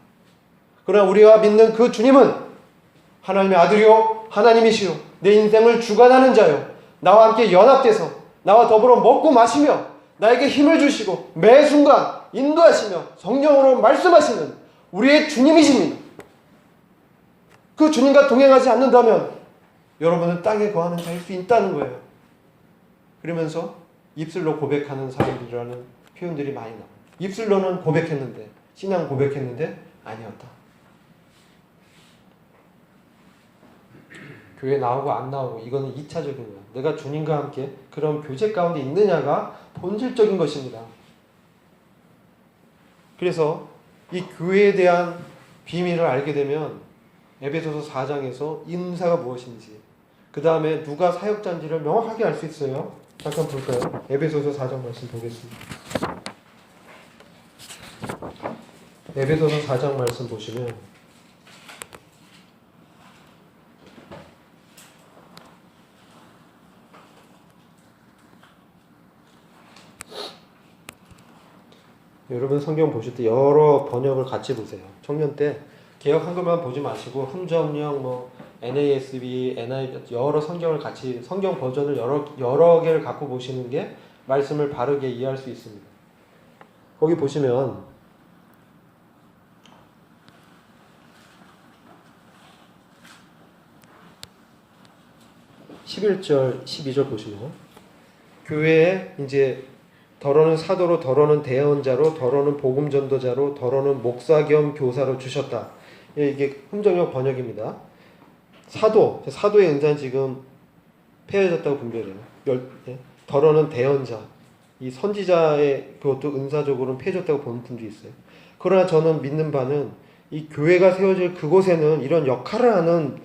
그러나 우리가 믿는 그 주님은 하나님의 아들이요 하나님이시요 내 인생을 주관하는 자요 나와 함께 연합돼서 나와 더불어 먹고 마시며 나에게 힘을 주시고 매 순간 인도하시며 성령으로 말씀하시는 우리의 주님이십니다. 그 주님과 동행하지 않는다면 여러분은 땅에 거하는 자일 수 있다는 거예요. 그러면서 입술로 고백하는 사람들이라는 표현들이 많이 나와요. 입술로는 고백했는데 신앙 고백했는데 아니었다. 교회 나오고 안 나오고 이거는 2차적인 거예요. 내가 주님과 함께 그런 교제 가운데 있느냐가 본질적인 것입니다. 그래서 이 교회에 대한 비밀을 알게 되면 에베소서 4장에서 이 은사가 무엇인지 그 다음에 누가 사역자인지를 명확하게 알 수 있어요. 잠깐 볼까요? 에베소서 4장 말씀 보겠습니다. 에베소서 4장 말씀 보시면 여러분 성경 보실 때 여러 번역을 같이 보세요. 청년 때 개역 한글만 보지 마시고 흥정령, NASB, NIV 여러 성경을 같이 성경 버전을 여러 개를 갖고 보시는 게 말씀을 바르게 이해할 수 있습니다. 거기 보시면 11절, 12절 보시면 교회에 이제 더러는 사도로, 더러는 대언자로, 더러는 복음 전도자로, 더러는 목사 겸 교사로 주셨다. 이게 흥정역 번역입니다. 사도의 은사는 지금 폐해졌다고 분별해요. 더러는 대언자, 이 선지자의 그것도 은사적으로는 폐해졌다고 보는 분도 있어요. 그러나 저는 믿는 바는 이 교회가 세워질 그곳에는 이런 역할을 하는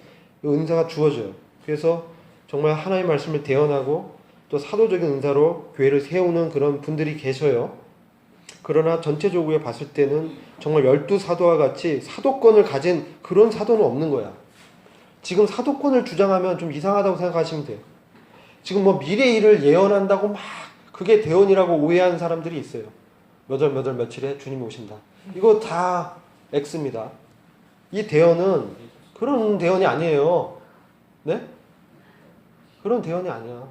은사가 주어져요. 그래서 정말 하나님의 말씀을 대언하고 또 사도적인 은사로 교회를 세우는 그런 분들이 계셔요. 그러나 전체적으로 봤을 때는 정말 12사도와 같이 사도권을 가진 그런 사도는 없는 거야. 지금 사도권을 주장하면 좀 이상하다고 생각하시면 돼요. 지금 뭐 미래 일을 예언한다고 막 그게 대언이라고 오해하는 사람들이 있어요. 몇 월 며칠에 주님이 오신다. 이거 다 X입니다. 이 대언은 그런 대언이 아니에요. 네? 그런 대언이 아니야.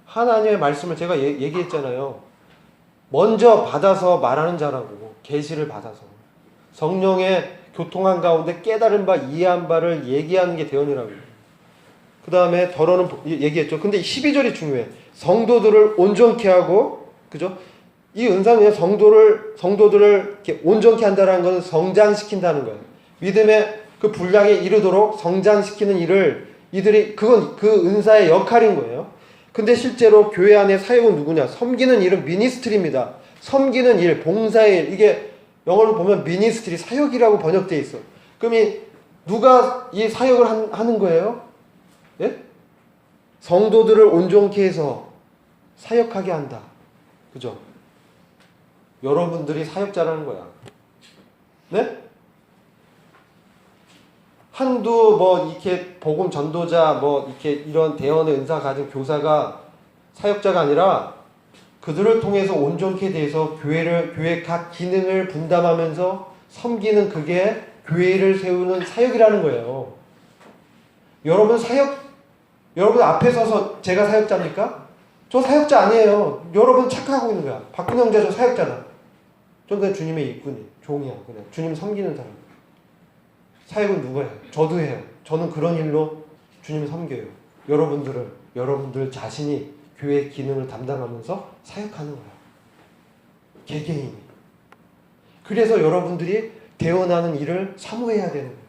하나님의 말씀을 제가 얘기했잖아요. 먼저 받아서 말하는 자라고. 계시를 받아서 성령의 교통한 가운데 깨달은 바 이해한 바를 얘기하는 게 대언이라고. 그 다음에 더러는 얘기했죠. 근데 12절이 중요해. 성도들을 온전케 하고, 그죠? 이 은사는 성도들을 이렇게 온전케 한다는 것은 성장시킨다는 거예요. 믿음의 그 분량에 이르도록 성장시키는 일을 그건 그 은사의 역할인 거예요. 근데 실제로 교회 안에 사역은 누구냐? 섬기는 일은 미니스트리입니다. 섬기는 일, 봉사의 일, 이게 영어로 보면 미니스트리, 사역이라고 번역되어 있어. 그럼 누가 이 사역을 하는 거예요? 예? 성도들을 온전케 해서 사역하게 한다. 그죠? 여러분들이 사역자라는 거야. 네? 한두 이렇게 복음 전도자 이렇게 이런 대언의 은사 가진 교사가 사역자가 아니라 그들을 통해서 온전케 돼서 교회 각 기능을 분담하면서 섬기는 그게 교회를 세우는 사역이라는 거예요. 여러분 앞에 서서 제가 사역자입니까? 저 사역자 아니에요. 여러분 착각하고 있는 거야. 박근 형제 저 사역자다. 전 그냥 주님의 일꾼이 종이야. 그냥 주님 섬기는 사람. 사역은 누가 해요? 저도 해요. 저는 그런 일로 주님을 섬겨요. 여러분들 자신이 교회 기능을 담당하면서 사역하는 거야. 개개인이. 그래서 여러분들이 대언하는 일을 사모해야 되는 거예요.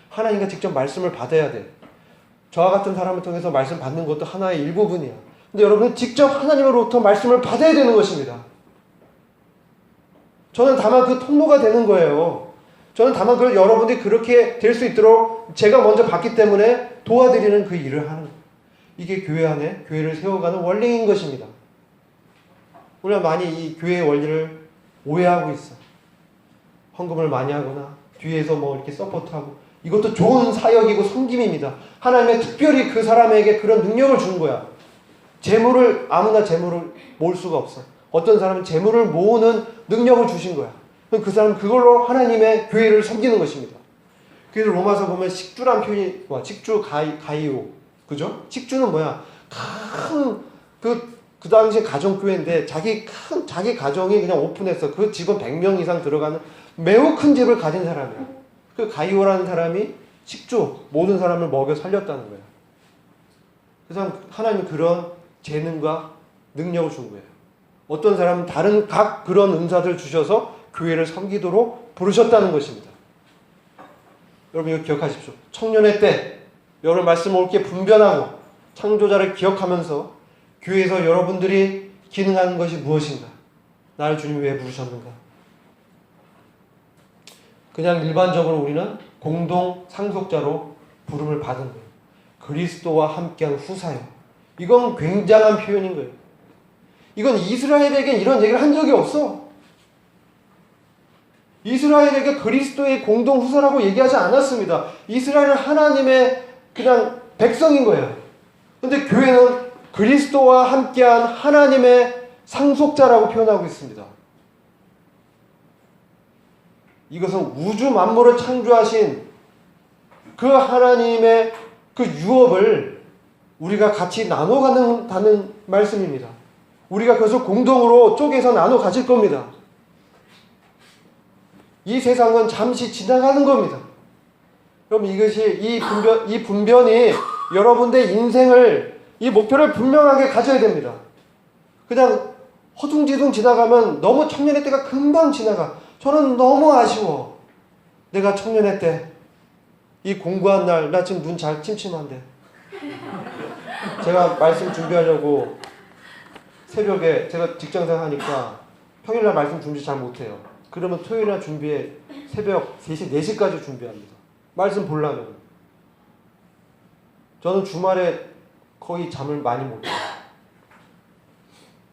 하나님과 직접 말씀을 받아야 돼. 저와 같은 사람을 통해서 말씀 받는 것도 하나의 일부분이야. 근데 여러분은 직접 하나님으로부터 말씀을 받아야 되는 것입니다. 저는 다만 그 통로가 되는 거예요. 저는 다만 여러분들이 그렇게 될 수 있도록 제가 먼저 받기 때문에 도와드리는 그 일을 하는 거예요. 이게 교회 안에 교회를 세워가는 원리인 것입니다. 우리가 많이 이 교회의 원리를 오해하고 있어. 헌금을 많이 하거나 뒤에서 뭐 이렇게 서포트하고, 이것도 좋은 사역이고 섬김입니다. 하나님의 특별히 그 사람에게 그런 능력을 주는 거야. 재물을, 아무나 재물을 모을 수가 없어. 어떤 사람은 재물을 모으는 능력을 주신 거야. 그 사람은 그걸로 하나님의 교회를 섬기는 것입니다. 그래서 로마서 보면 식주란 표현이 와, 식주 가이오, 그죠? 식주는 뭐야? 그 당시에 가정교회인데 자기 가정이 그냥 오픈해서 그 직원 100명 이상 들어가는 매우 큰 집을 가진 사람이야. 그 가이오라는 사람이 식주, 모든 사람을 먹여 살렸다는 거야. 그래서 하나님은 그런 재능과 능력을 준 거예요. 어떤 사람은 다른 각 그런 은사들 주셔서 교회를 섬기도록 부르셨다는 것입니다. 여러분 이거 기억하십시오. 청년의 때 여러분 말씀 옳게 분별하고 창조자를 기억하면서 교회에서 여러분들이 기능하는 것이 무엇인가? 나를 주님이 왜 부르셨는가? 그냥 일반적으로 우리는 공동 상속자로 부름을 받은 거예요. 그리스도와 함께한 후사요. 이건 굉장한 표현인 거예요. 이건 이스라엘에게 이런 얘기를 한 적이 없어. 이스라엘에게 그리스도의 공동 후사라고 얘기하지 않았습니다. 이스라엘은 하나님의 그냥 백성인 거예요. 근데 교회는 그리스도와 함께한 하나님의 상속자라고 표현하고 있습니다. 이것은 우주 만물을 창조하신 그 하나님의 그 유업을 우리가 같이 나눠가는다는 말씀입니다. 우리가 그것을 공동으로 쪼개서 나눠 가질 겁니다. 이 세상은 잠시 지나가는 겁니다. 여러분 이것이 이 분변이 여러분의 인생을, 이 목표를 분명하게 가져야 됩니다. 그냥 허둥지둥 지나가면 너무 청년의 때가 금방 지나가. 저는 너무 아쉬워. 내가 청년의 때 이 공부한 날, 나 지금 눈 잘 침침한데 제가 말씀 준비하려고 새벽에, 제가 직장생활 하니까 평일날 말씀 준비 잘 못해요. 그러면 토요일날 준비해 새벽 3시, 4시까지 준비합니다. 말씀 보려면. 저는 주말에 거의 잠을 많이 못 자요.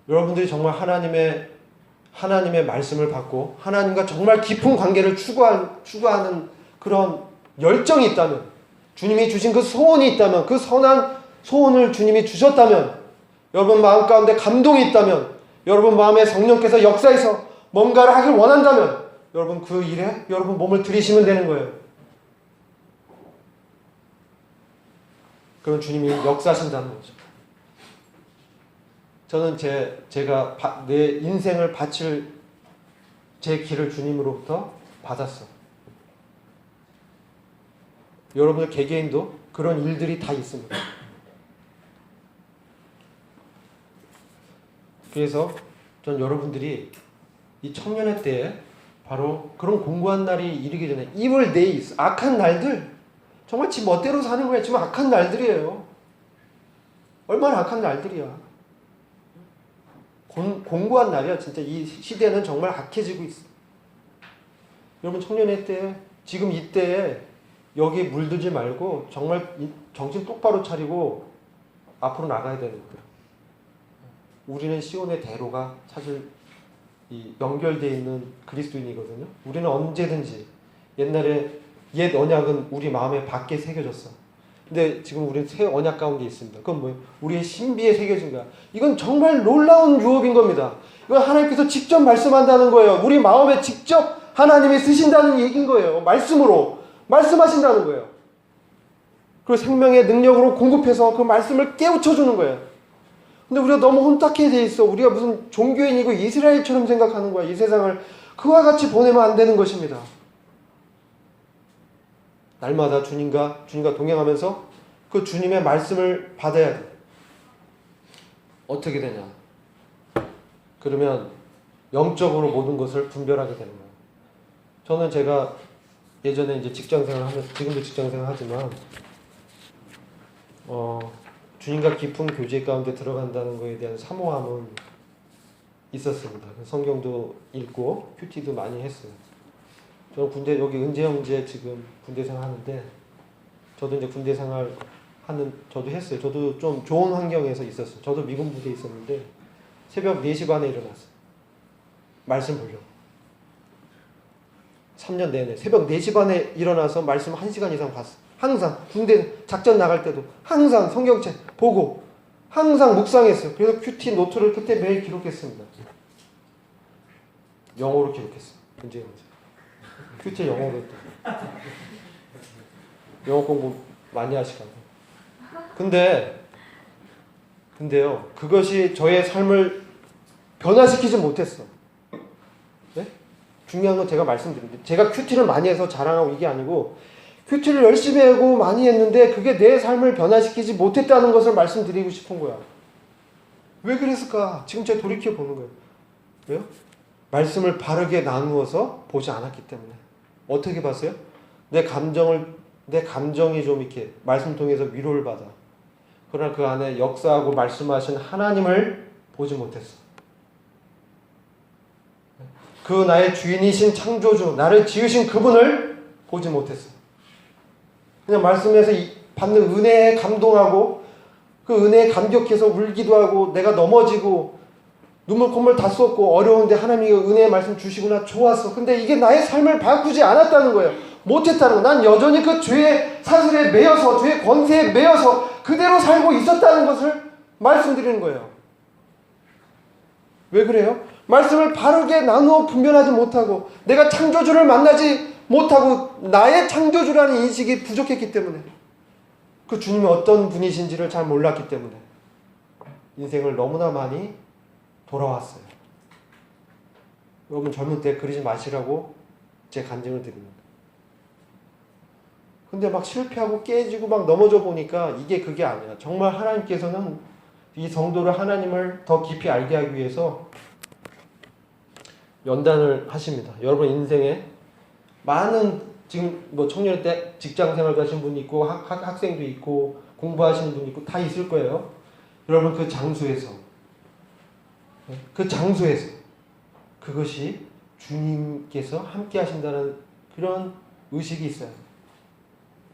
여러분들이 정말 하나님의 말씀을 받고 하나님과 정말 깊은 관계를 추구하는 그런 열정이 있다면, 주님이 주신 그 소원이 있다면, 그 선한 소원을 주님이 주셨다면, 여러분 마음 가운데 감동이 있다면, 여러분 마음에 성령께서 역사해서 뭔가를 하길 원한다면, 여러분 그 일에 여러분 몸을 들이시면 되는 거예요. 그럼 주님이 역사하신다는 거죠. 저는 제가 내 인생을 바칠 제 길을 주님으로부터 받았어. 여러분들 개개인도 그런 일들이 다 있습니다. 그래서 전 여러분들이 이 청년의 때에 바로 그런 공고한 날이 이르기 전에, evil days, 악한 날들, 정말 지 멋대로 사는 거예요. 지금 악한 날들이에요. 얼마나 악한 날들이야. 공고한 날이야. 진짜 이 시대는 정말 악해지고 있어. 여러분 청년의 때, 지금 이때에 여기에 물들지 말고 정말 정신 똑바로 차리고 앞으로 나가야 되는 거예요. 우리는 시온의 대로가 사실 연결되어 있는 그리스도인이거든요. 우리는 언제든지, 옛날에 옛 언약은 우리 마음에 밖에 새겨졌어. 근데 지금 우리는 새 언약 가운데 있습니다. 그건 뭐예요? 우리의 신비에 새겨진 거야. 이건 정말 놀라운 유업인 겁니다. 이건 하나님께서 직접 말씀한다는 거예요. 우리 마음에 직접 하나님이 쓰신다는 얘기인 거예요. 말씀으로 말씀하신다는 거예요. 그리고 생명의 능력으로 공급해서 그 말씀을 깨우쳐주는 거예요. 근데 우리가 너무 혼탁해 돼 있어. 우리가 무슨 종교인이고 이스라엘처럼 생각하는 거야. 이 세상을 그와 같이 보내면 안 되는 것입니다. 날마다 주님과 동행하면서 그 주님의 말씀을 받아야 돼. 어떻게 되냐? 그러면 영적으로 모든 것을 분별하게 되는 거예요. 저는 제가 예전에 이제 직장생활 하면서, 지금도 직장생활 하지만 주님과 깊은 교제 가운데 들어간다는 것에 대한 사모함은 있었습니다. 성경도 읽고 큐티도 많이 했어요. 저는 군대, 여기 은재 형제 지금 군대 생활 하는데, 저도 이제 군대 생활 저도 했어요. 저도 좀 좋은 환경에서 있었어요. 저도 미군 부대에 있었는데 새벽 4시 반에 일어났어요. 말씀 보려고. 3년 내내 새벽 4시 반에 일어나서 말씀 1시간 이상 봤어. 항상 군대 작전 나갈 때도 항상 성경책 보고 항상 묵상했어요. 그래서 큐티 노트를 그때 매일 기록했습니다. 영어로 기록했어요. 문제 큐티 영어로 했다. 영어 공부 많이 하시라고. 근데요, 그것이 저의 삶을 변화시키지 못했어. 네? 중요한 건 제가 말씀드립니다. 제가 큐티를 많이 해서 자랑하고 이게 아니고, 큐티를 열심히 하고 많이 했는데 그게 내 삶을 변화시키지 못했다는 것을 말씀드리고 싶은 거야. 왜 그랬을까? 지금 제가 돌이켜 보는 거예요. 왜요? 말씀을 바르게 나누어서 보지 않았기 때문에. 어떻게 봤어요? 내 감정이 좀 이렇게 말씀 통해서 위로를 받아. 그러나 그 안에 역사하고 말씀하신 하나님을 보지 못했어. 그 나의 주인이신 창조주, 나를 지으신 그분을 보지 못했어. 그냥 말씀에서 받는 은혜에 감동하고 그 은혜에 감격해서 울기도 하고 내가 넘어지고 눈물 콧물 다 쏟고 어려운데 하나님이 은혜의 말씀 주시구나 좋았어. 근데 이게 나의 삶을 바꾸지 않았다는 거예요. 못했다는 거예요. 난 여전히 그 죄의 사슬에 매여서 죄의 권세에 매여서 그대로 살고 있었다는 것을 말씀드리는 거예요. 왜 그래요? 말씀을 바르게 나누어 분별하지 못하고 내가 창조주를 만나지 못하고 나의 창조주라는 인식이 부족했기 때문에 그 주님이 어떤 분이신지를 잘 몰랐기 때문에 인생을 너무나 많이 돌아왔어요. 여러분 젊은 때 그러지 마시라고 제 간증을 드립니다. 근데 막 실패하고 깨지고 막 넘어져 보니까 이게 그게 아니야. 정말 하나님께서는 이 성도를 하나님을 더 깊이 알게 하기 위해서 연단을 하십니다. 여러분 인생에 많은 지금 뭐 청년 때 직장 생활도 하신 분이 있고 학생도 있고 공부하시는 분이 있고 다 있을 거예요. 여러분 그 장소에서 그것이 주님께서 함께 하신다는 그런 의식이 있어요.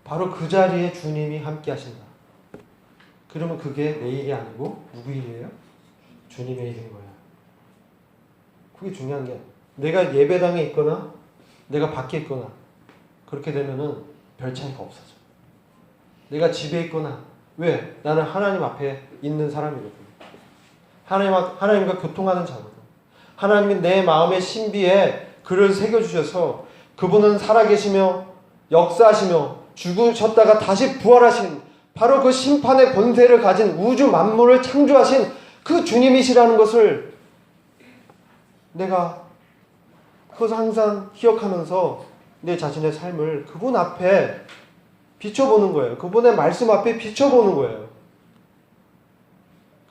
바로 그 자리에 주님이 함께 하신다. 그러면 그게 내 일이 아니고 누구 일이에요? 주님의 일인 거예요. 그게 중요한 게 내가 예배당에 있거나 내가 밖에 있거나 그렇게 되면은 별 차이가 없어져. 내가 집에 있거나 왜? 나는 하나님 앞에 있는 사람이거든. 하나님과 교통하는 자거든. 하나님이 내 마음의 신비에 글을 새겨주셔서 그분은 살아계시며 역사하시며 죽으셨다가 다시 부활하신 바로 그 심판의 권세를 가진 우주 만물을 창조하신 그 주님이시라는 것을 내가 그것을 항상 기억하면서 내 자신의 삶을 그분 앞에 비춰보는 거예요. 그분의 말씀 앞에 비춰보는 거예요.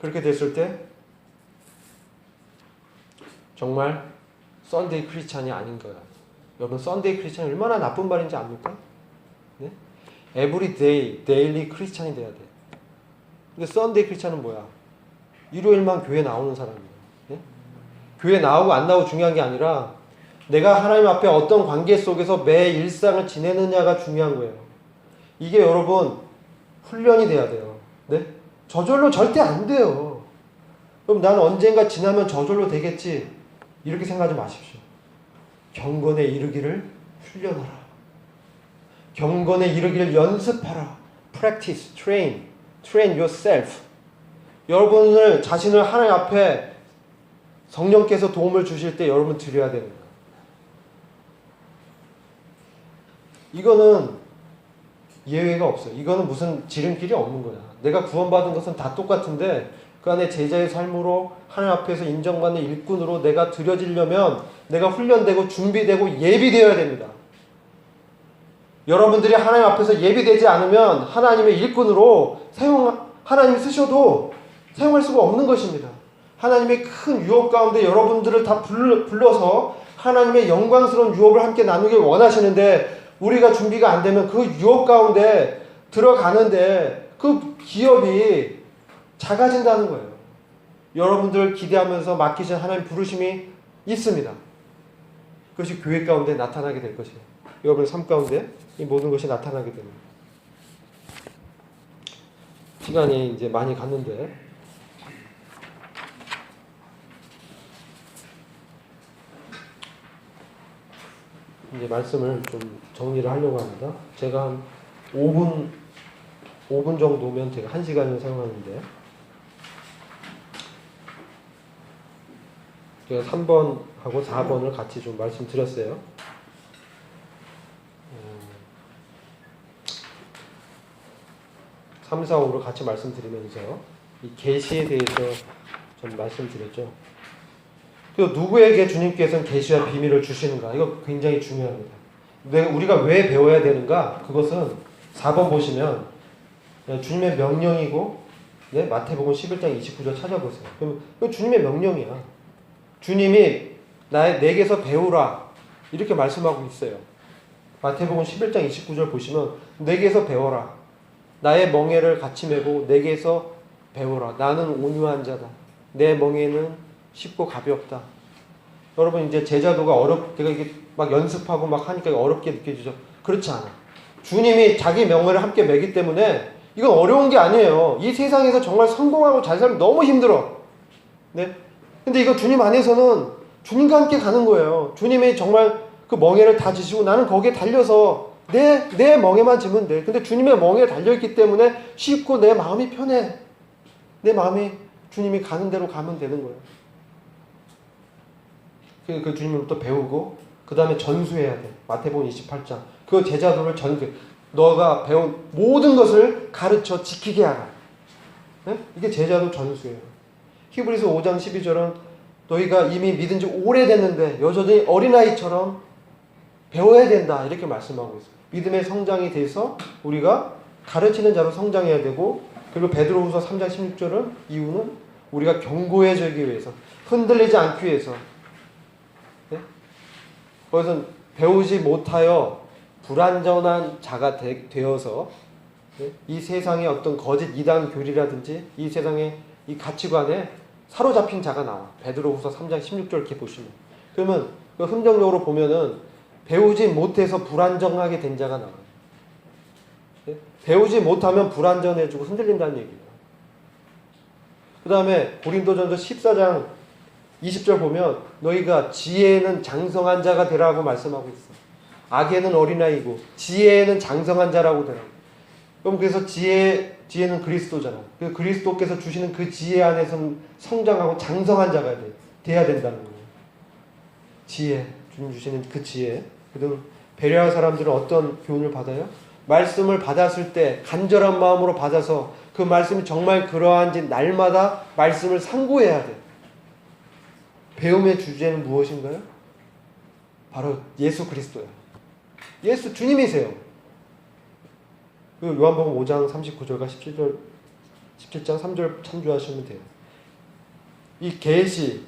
그렇게 됐을 때 정말 썬데이 크리스찬이 아닌 거야. 여러분 썬데이 크리스찬이 얼마나 나쁜 말인지 압니까? 네? 에브리데이, 데일리 크리스찬이 돼야 돼. 근데 썬데이 크리스찬은 뭐야? 일요일만 교회 나오는 사람이에요. 네? 교회 나오고 안 나오고 중요한 게 아니라 내가 하나님 앞에 어떤 관계 속에서 매 일상을 지내느냐가 중요한 거예요. 이게 여러분 훈련이 돼야 돼요. 네? 저절로 절대 안 돼요. 그럼 나는 언젠가 지나면 저절로 되겠지 이렇게 생각하지 마십시오. 경건에 이르기를 훈련하라. 경건에 이르기를 연습하라. Practice, train yourself. 여러분을 자신을 하나님 앞에 성령께서 도움을 주실 때 여러분 드려야 됩니다. 이거는 예외가 없어요. 이거는 무슨 지름길이 없는 거야. 내가 구원받은 것은 다 똑같은데 그 안에 제자의 삶으로 하나님 앞에서 인정받는 일꾼으로 내가 드려지려면 내가 훈련되고 준비되고 예비되어야 됩니다. 여러분들이 하나님 앞에서 예비되지 않으면 하나님의 일꾼으로 하나님이 쓰셔도 사용할 수가 없는 것입니다. 하나님의 큰 유업 가운데 여러분들을 다 불러서 하나님의 영광스러운 유업을 함께 나누길 원하시는데 우리가 준비가 안 되면 그 유업 가운데 들어가는데 그 기업이 작아진다는 거예요. 여러분들 기대하면서 맡기신 하나님 부르심이 있습니다. 그것이 교회 가운데 나타나게 될 것이에요. 여러분의 삶 가운데 이 모든 것이 나타나게 됩니다. 시간이 이제 많이 갔는데 이제 말씀을 좀 정리를 하려고 합니다. 제가 한 5분 정도면 제가 1시간을 사용하는데, 제가 3번하고 4번을 같이 좀 말씀드렸어요. 3, 4, 5를 같이 말씀드리면서 이 계시에 대해서 좀 말씀드렸죠. 또 누구에게 주님께서는 계시와 비밀을 주시는가? 이거 굉장히 중요합니다. 우리가 왜 배워야 되는가? 그것은 4번 보시면 주님의 명령이고, 네? 마태복음 11장 29절 찾아보세요. 그럼 주님의 명령이야. 주님이 내게서 배우라 이렇게 말씀하고 있어요. 마태복음 11장 29절 보시면 내게서 배워라. 나의 멍에를 같이 메고 내게서 배워라. 나는 온유한 자다. 내 멍에는 쉽고 가볍다. 여러분 이제 제자도가 제가 이게 막 연습하고 막 하니까 어렵게 느껴지죠. 그렇지 않아. 주님이 자기 명예를 함께 매기 때문에 이건 어려운 게 아니에요. 이 세상에서 정말 성공하고 잘 살면 너무 힘들어. 네? 근데 이거 주님 안에서는 주님과 함께 가는 거예요. 주님이 정말 그 멍에를 다 지시고 나는 거기에 달려서 내 멍에만 지면 돼. 근데 주님의 멍에에 달려있기 때문에 쉽고 내 마음이 편해. 내 마음이 주님이 가는 대로 가면 되는 거예요. 그 주님으로부터 배우고 그 다음에 전수해야 돼. 마태복음 28장. 그 제자도를 너가 배운 모든 것을 가르쳐 지키게 하라. 네? 이게 제자도 전수예요. 히브리서 5장 12절은 너희가 이미 믿은 지 오래됐는데 여전히 어린아이처럼 배워야 된다. 이렇게 말씀하고 있어요. 믿음의 성장이 돼서 우리가 가르치는 자로 성장해야 되고, 그리고 베드로후서 3장 16절은 이유는 우리가 견고해지기 위해서, 흔들리지 않기 위해서. 네? 거기서 배우지 못하여 불완전한 자가 되어서 이 세상의 어떤 거짓 이단 교리라든지 이 세상의 이 가치관에 사로잡힌 자가 나와. 베드로후서 3장 16절 이렇게 보시면. 그러면 그 흔적적으로 보면은 배우지 못해서 불안정하게 된 자가 나와요. 배우지 못하면 불안전해지고 흔들린다는 얘기예요. 그 다음에 고린도전서 14장 20절 보면 너희가 지혜에는 장성한 자가 되라고 말씀하고 있어. 악에는 어린아이고 지혜에는 장성한 자라고 되라고. 그럼 그래서 지혜는 그리스도잖아. 그 그리스도께서 주시는 그 지혜 안에서 성장하고 장성한 자가 돼야 된다는 거예요. 지혜, 주님 주시는 그 지혜. 그리고 배려할 사람들은 어떤 교훈을 받아요? 말씀을 받았을 때 간절한 마음으로 받아서 그 말씀이 정말 그러한지 날마다 말씀을 상고해야 돼. 배움의 주제는 무엇인가요? 바로 예수 그리스도예요. 예수 주님이세요. 그 요한복음 5장 39절과 17장 3절 참조하시면 돼요. 이 계시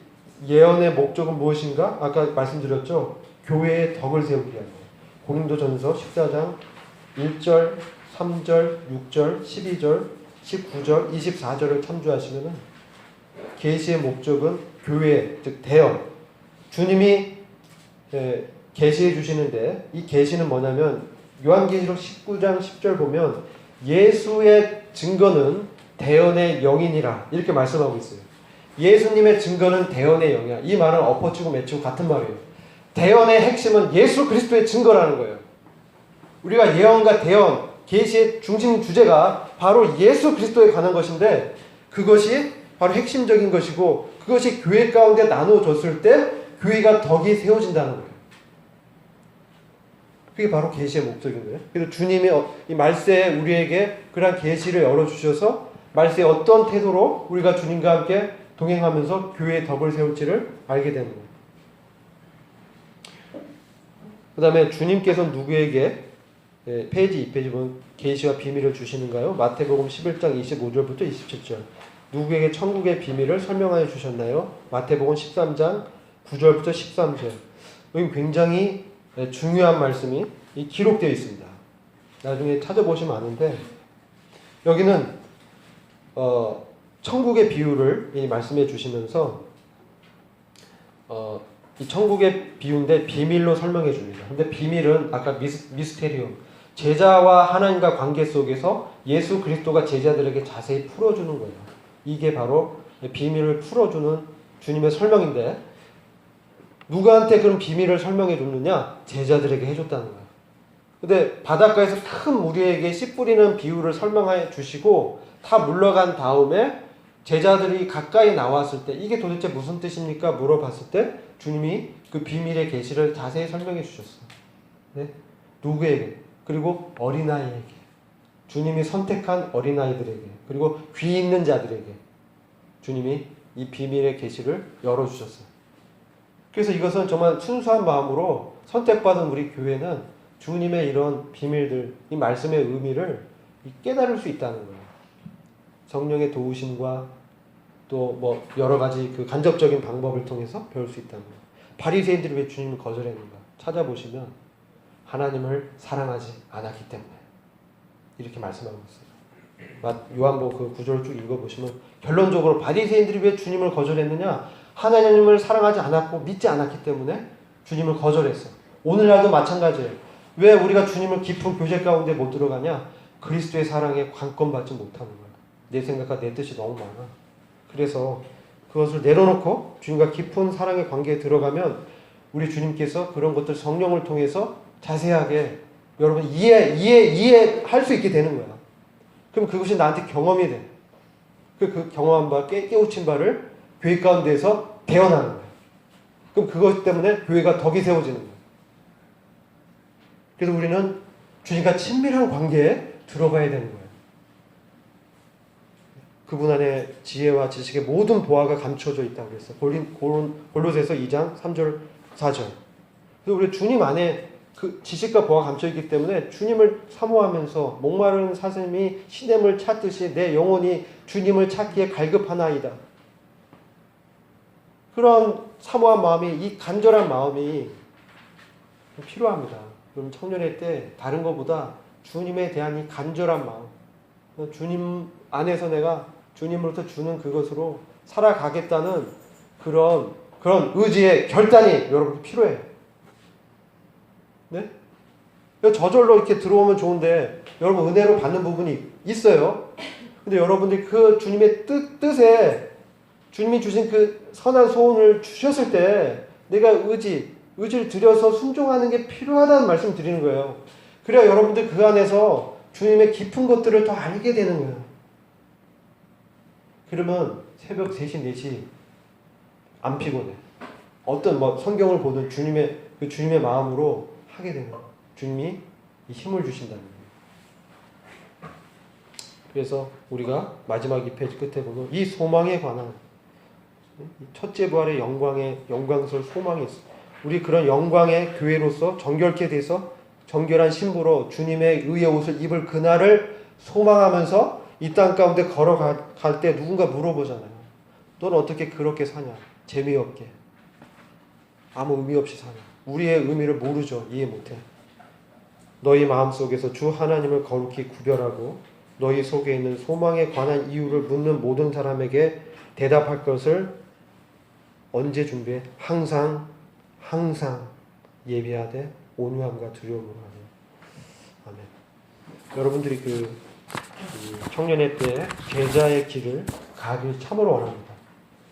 예언의 목적은 무엇인가? 아까 말씀드렸죠. 교회의 덕을 세우기 위한 거예요. 고린도전서 14장 1절, 3절, 6절, 12절, 19절, 24절을 참조하시면은 계시의 목적은 교회, 즉 대언. 주님이 계시해 주시는데 이 계시는 뭐냐면 요한계시록 19장 10절 보면 예수의 증거는 대언의 영이니라 이렇게 말씀하고 있어요. 예수님의 증거는 대언의 영이야. 이 말은 엎어치고 매치고 같은 말이에요. 대언의 핵심은 예수 그리스도의 증거라는 거예요. 우리가 예언과 대언, 계시의 중심 주제가 바로 예수 그리스도에 관한 것인데 그것이 바로 핵심적인 것이고 그것이 교회 가운데 나누어졌을 때 교회가 덕이 세워진다는 거예요. 그게 바로 계시의 목적인 거예요. 그래서 주님이 이 말세에 우리에게 그러한 계시를 열어주셔서 말세에 어떤 태도로 우리가 주님과 함께 동행하면서 교회의 덕을 세울지를 알게 되는 거예요. 그 다음에 주님께서는 누구에게 페이지 2페이지 보면 계시와 비밀을 주시는가요? 마태복음 11장 25절부터 27절. 누구에게 천국의 비밀을 설명하여 주셨나요? 마태복음 13장 9절부터 13절. 여기 굉장히 중요한 말씀이 기록되어 있습니다. 나중에 찾아보시면 아는데 여기는 천국의 비유를 말씀해 주시면서 이 천국의 비유인데 비밀로 설명해 줍니다. 근데 비밀은 아까 미스테리움, 제자와 하나님과 관계 속에서 예수 그리스도가 제자들에게 자세히 풀어주는 거예요. 이게 바로 비밀을 풀어주는 주님의 설명인데 누구한테 그런 비밀을 설명해 줬느냐? 제자들에게 해줬다는 거야. 근데 바닷가에서 큰 무리에게 씨 뿌리는 비유를 설명해 주시고 다 물러간 다음에 제자들이 가까이 나왔을 때 이게 도대체 무슨 뜻입니까? 물어봤을 때 주님이 그 비밀의 계시를 자세히 설명해 주셨어. 네? 누구에게? 그리고 어린아이에게. 주님이 선택한 어린아이들에게. 그리고 귀 있는 자들에게. 주님이 이 비밀의 계시를 열어주셨어요. 그래서 이것은 정말 순수한 마음으로 선택받은 우리 교회는 주님의 이런 비밀들, 이 말씀의 의미를 깨달을 수 있다는 거예요. 성령의 도우심과 또 뭐 여러 가지 그 간접적인 방법을 통해서 배울 수 있다는 거예요. 바리새인들이 왜 주님을 거절했는가? 찾아보시면 하나님을 사랑하지 않았기 때문에 이렇게 말씀하고 있어요. 요한복음 그 구절을 쭉 읽어보시면 결론적으로 바리새인들이 왜 주님을 거절했느냐? 하나님을 사랑하지 않았고 믿지 않았기 때문에 주님을 거절했어. 오늘날도 마찬가지예요. 왜 우리가 주님을 깊은 교제 가운데 못 들어가냐? 그리스도의 사랑에 관건받지 못하는 거야. 내 생각과 내 뜻이 너무 많아. 그래서 그것을 내려놓고 주님과 깊은 사랑의 관계에 들어가면 우리 주님께서 그런 것들 성령을 통해서 자세하게 여러분 이해할 수 있게 되는 거야. 그럼 그것이 나한테 경험이 돼. 그 경험한 바, 깨우친 바를 교회 가운데서 대언하는 거야. 그럼 그것 때문에 교회가 덕이 세워지는 거야. 그래서 우리는 주님과 친밀한 관계에 들어가야 되는 거예요. 그분 안에 지혜와 지식의 모든 보화가 감춰져 있다고 그랬어요. 골로새서 2장 3절 4절. 그래서 우리 주님 안에 그 지식과 보화가 감춰있기 때문에 주님을 사모하면서 목마른 사슴이 시냇을 찾듯이 내 영혼이 주님을 찾기에 갈급하나이다. 그런 사모한 마음이, 이 간절한 마음이 필요합니다. 그럼 청년회 때 다른 것보다 주님에 대한 이 간절한 마음, 주님 안에서 내가 주님으로부터 주는 그것으로 살아가겠다는 그런 의지의 결단이 여러분 필요해요. 네? 저절로 이렇게 들어오면 좋은데 여러분 은혜로 받는 부분이 있어요. 근데 여러분들이 그 주님의 뜻에 주님이 주신 그 선한 소원을 주셨을 때 내가 의지를 들여서 순종하는 게 필요하다는 말씀을 드리는 거예요. 그래야 여러분들 그 안에서 주님의 깊은 것들을 더 알게 되는 거예요. 그러면 새벽 3시, 4시 안 피곤해. 어떤 성경을 보든 주님의 마음으로 하게 되는 거예요. 주님이 이 힘을 주신다는 거예요. 그래서 우리가 마지막 2페이지 끝에 보면 이 소망에 관한 첫째 부활의 영광스러운 소망이 있어. 우리 그런 영광의 교회로서 정결케 돼서 정결한 신부로 주님의 의의 옷을 입을 그날을 소망하면서 이 땅 가운데 걸어갈 때 누군가 물어보잖아요. 너는 어떻게 그렇게 사냐? 재미없게. 아무 의미 없이 사냐? 우리의 의미를 모르죠. 이해 못해. 너희 마음속에서 주 하나님을 거룩히 구별하고 너희 속에 있는 소망에 관한 이유를 묻는 모든 사람에게 대답할 것을 언제 준비해? 항상 예비하되 온유함과 두려움으로 하며. 아멘. 여러분들이 청년회 때 제자의 길을 가길 참으로 원합니다.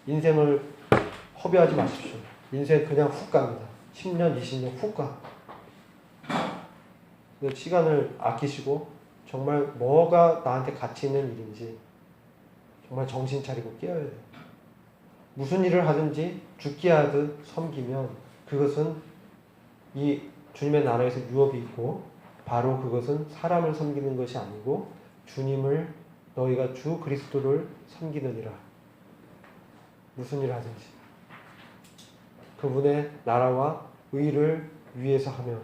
인생을 허비하지 마십시오. 인생 그냥 훅 갑니다. 10년, 20년 훅 가. 시간을 아끼시고 정말 뭐가 나한테 가치 있는 일인지 정말 정신 차리고 깨어야 돼요. 무슨 일을 하든지 죽게 하듯 섬기면 그것은 이 주님의 나라에서 유업이 있고 바로 그것은 사람을 섬기는 것이 아니고 주님을 너희가 주 그리스도를 섬기느니라. 무슨 일을 하든지 그분의 나라와 의를 위해서 하면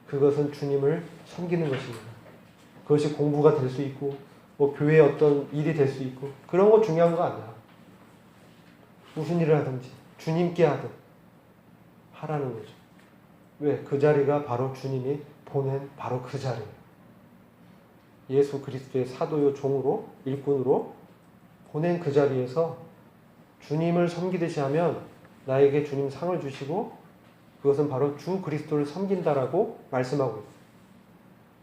그것은 주님을 섬기는 것입니다. 그것이 공부가 될 수 있고 교회의 어떤 일이 될 수 있고 그런 거 중요한 거 아니야. 무슨 일을 하든지 주님께 하든 하라는 거죠. 왜? 그 자리가 바로 주님이 보낸 바로 그 자리예요. 예수 그리스도의 사도요 종으로 일꾼으로 보낸 그 자리에서 주님을 섬기듯이 하면 나에게 주님 상을 주시고 그것은 바로 주 그리스도를 섬긴다라고 말씀하고 있어요.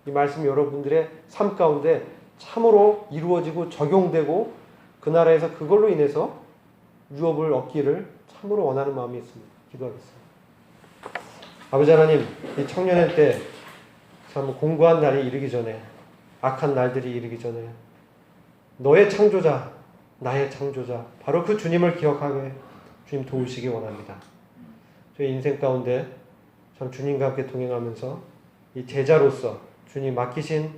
이 말씀이 여러분들의 삶 가운데 참으로 이루어지고 적용되고 그 나라에서 그걸로 인해서 유업을 얻기를 참으로 원하는 마음이 있습니다. 기도하겠습니다. 아버지 하나님, 이 청년의 때 참 공고한 날이 이르기 전에, 악한 날들이 이르기 전에 너의 창조자, 나의 창조자, 바로 그 주님을 기억하게 주님 도우시기 원합니다. 저희 인생 가운데 참 주님과 함께 동행하면서 이 제자로서 주님 맡기신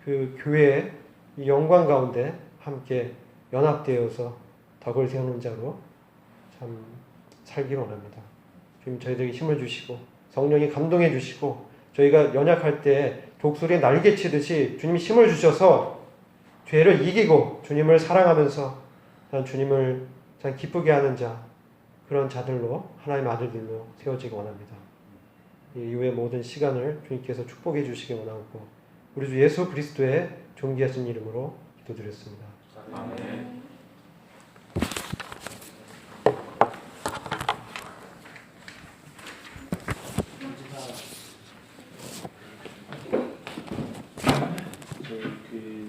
그 교회의 이 영광 가운데 함께 연합되어서 덕을 세우는 자로 참 살기 원합니다. 주님 저희들에게 힘을 주시고 성령이 감동해 주시고 저희가 연약할 때 독수리에 날개 치듯이 주님이 힘을 주셔서 죄를 이기고 주님을 사랑하면서 주님을 참 기쁘게 하는 자, 그런 자들로 하나님의 아들들로 세워지기 원합니다. 이 이후의 모든 시간을 주님께서 축복해 주시기 원하고 우리 주 예수 그리스도의 존귀하신 이름으로 기도드렸습니다. 아멘.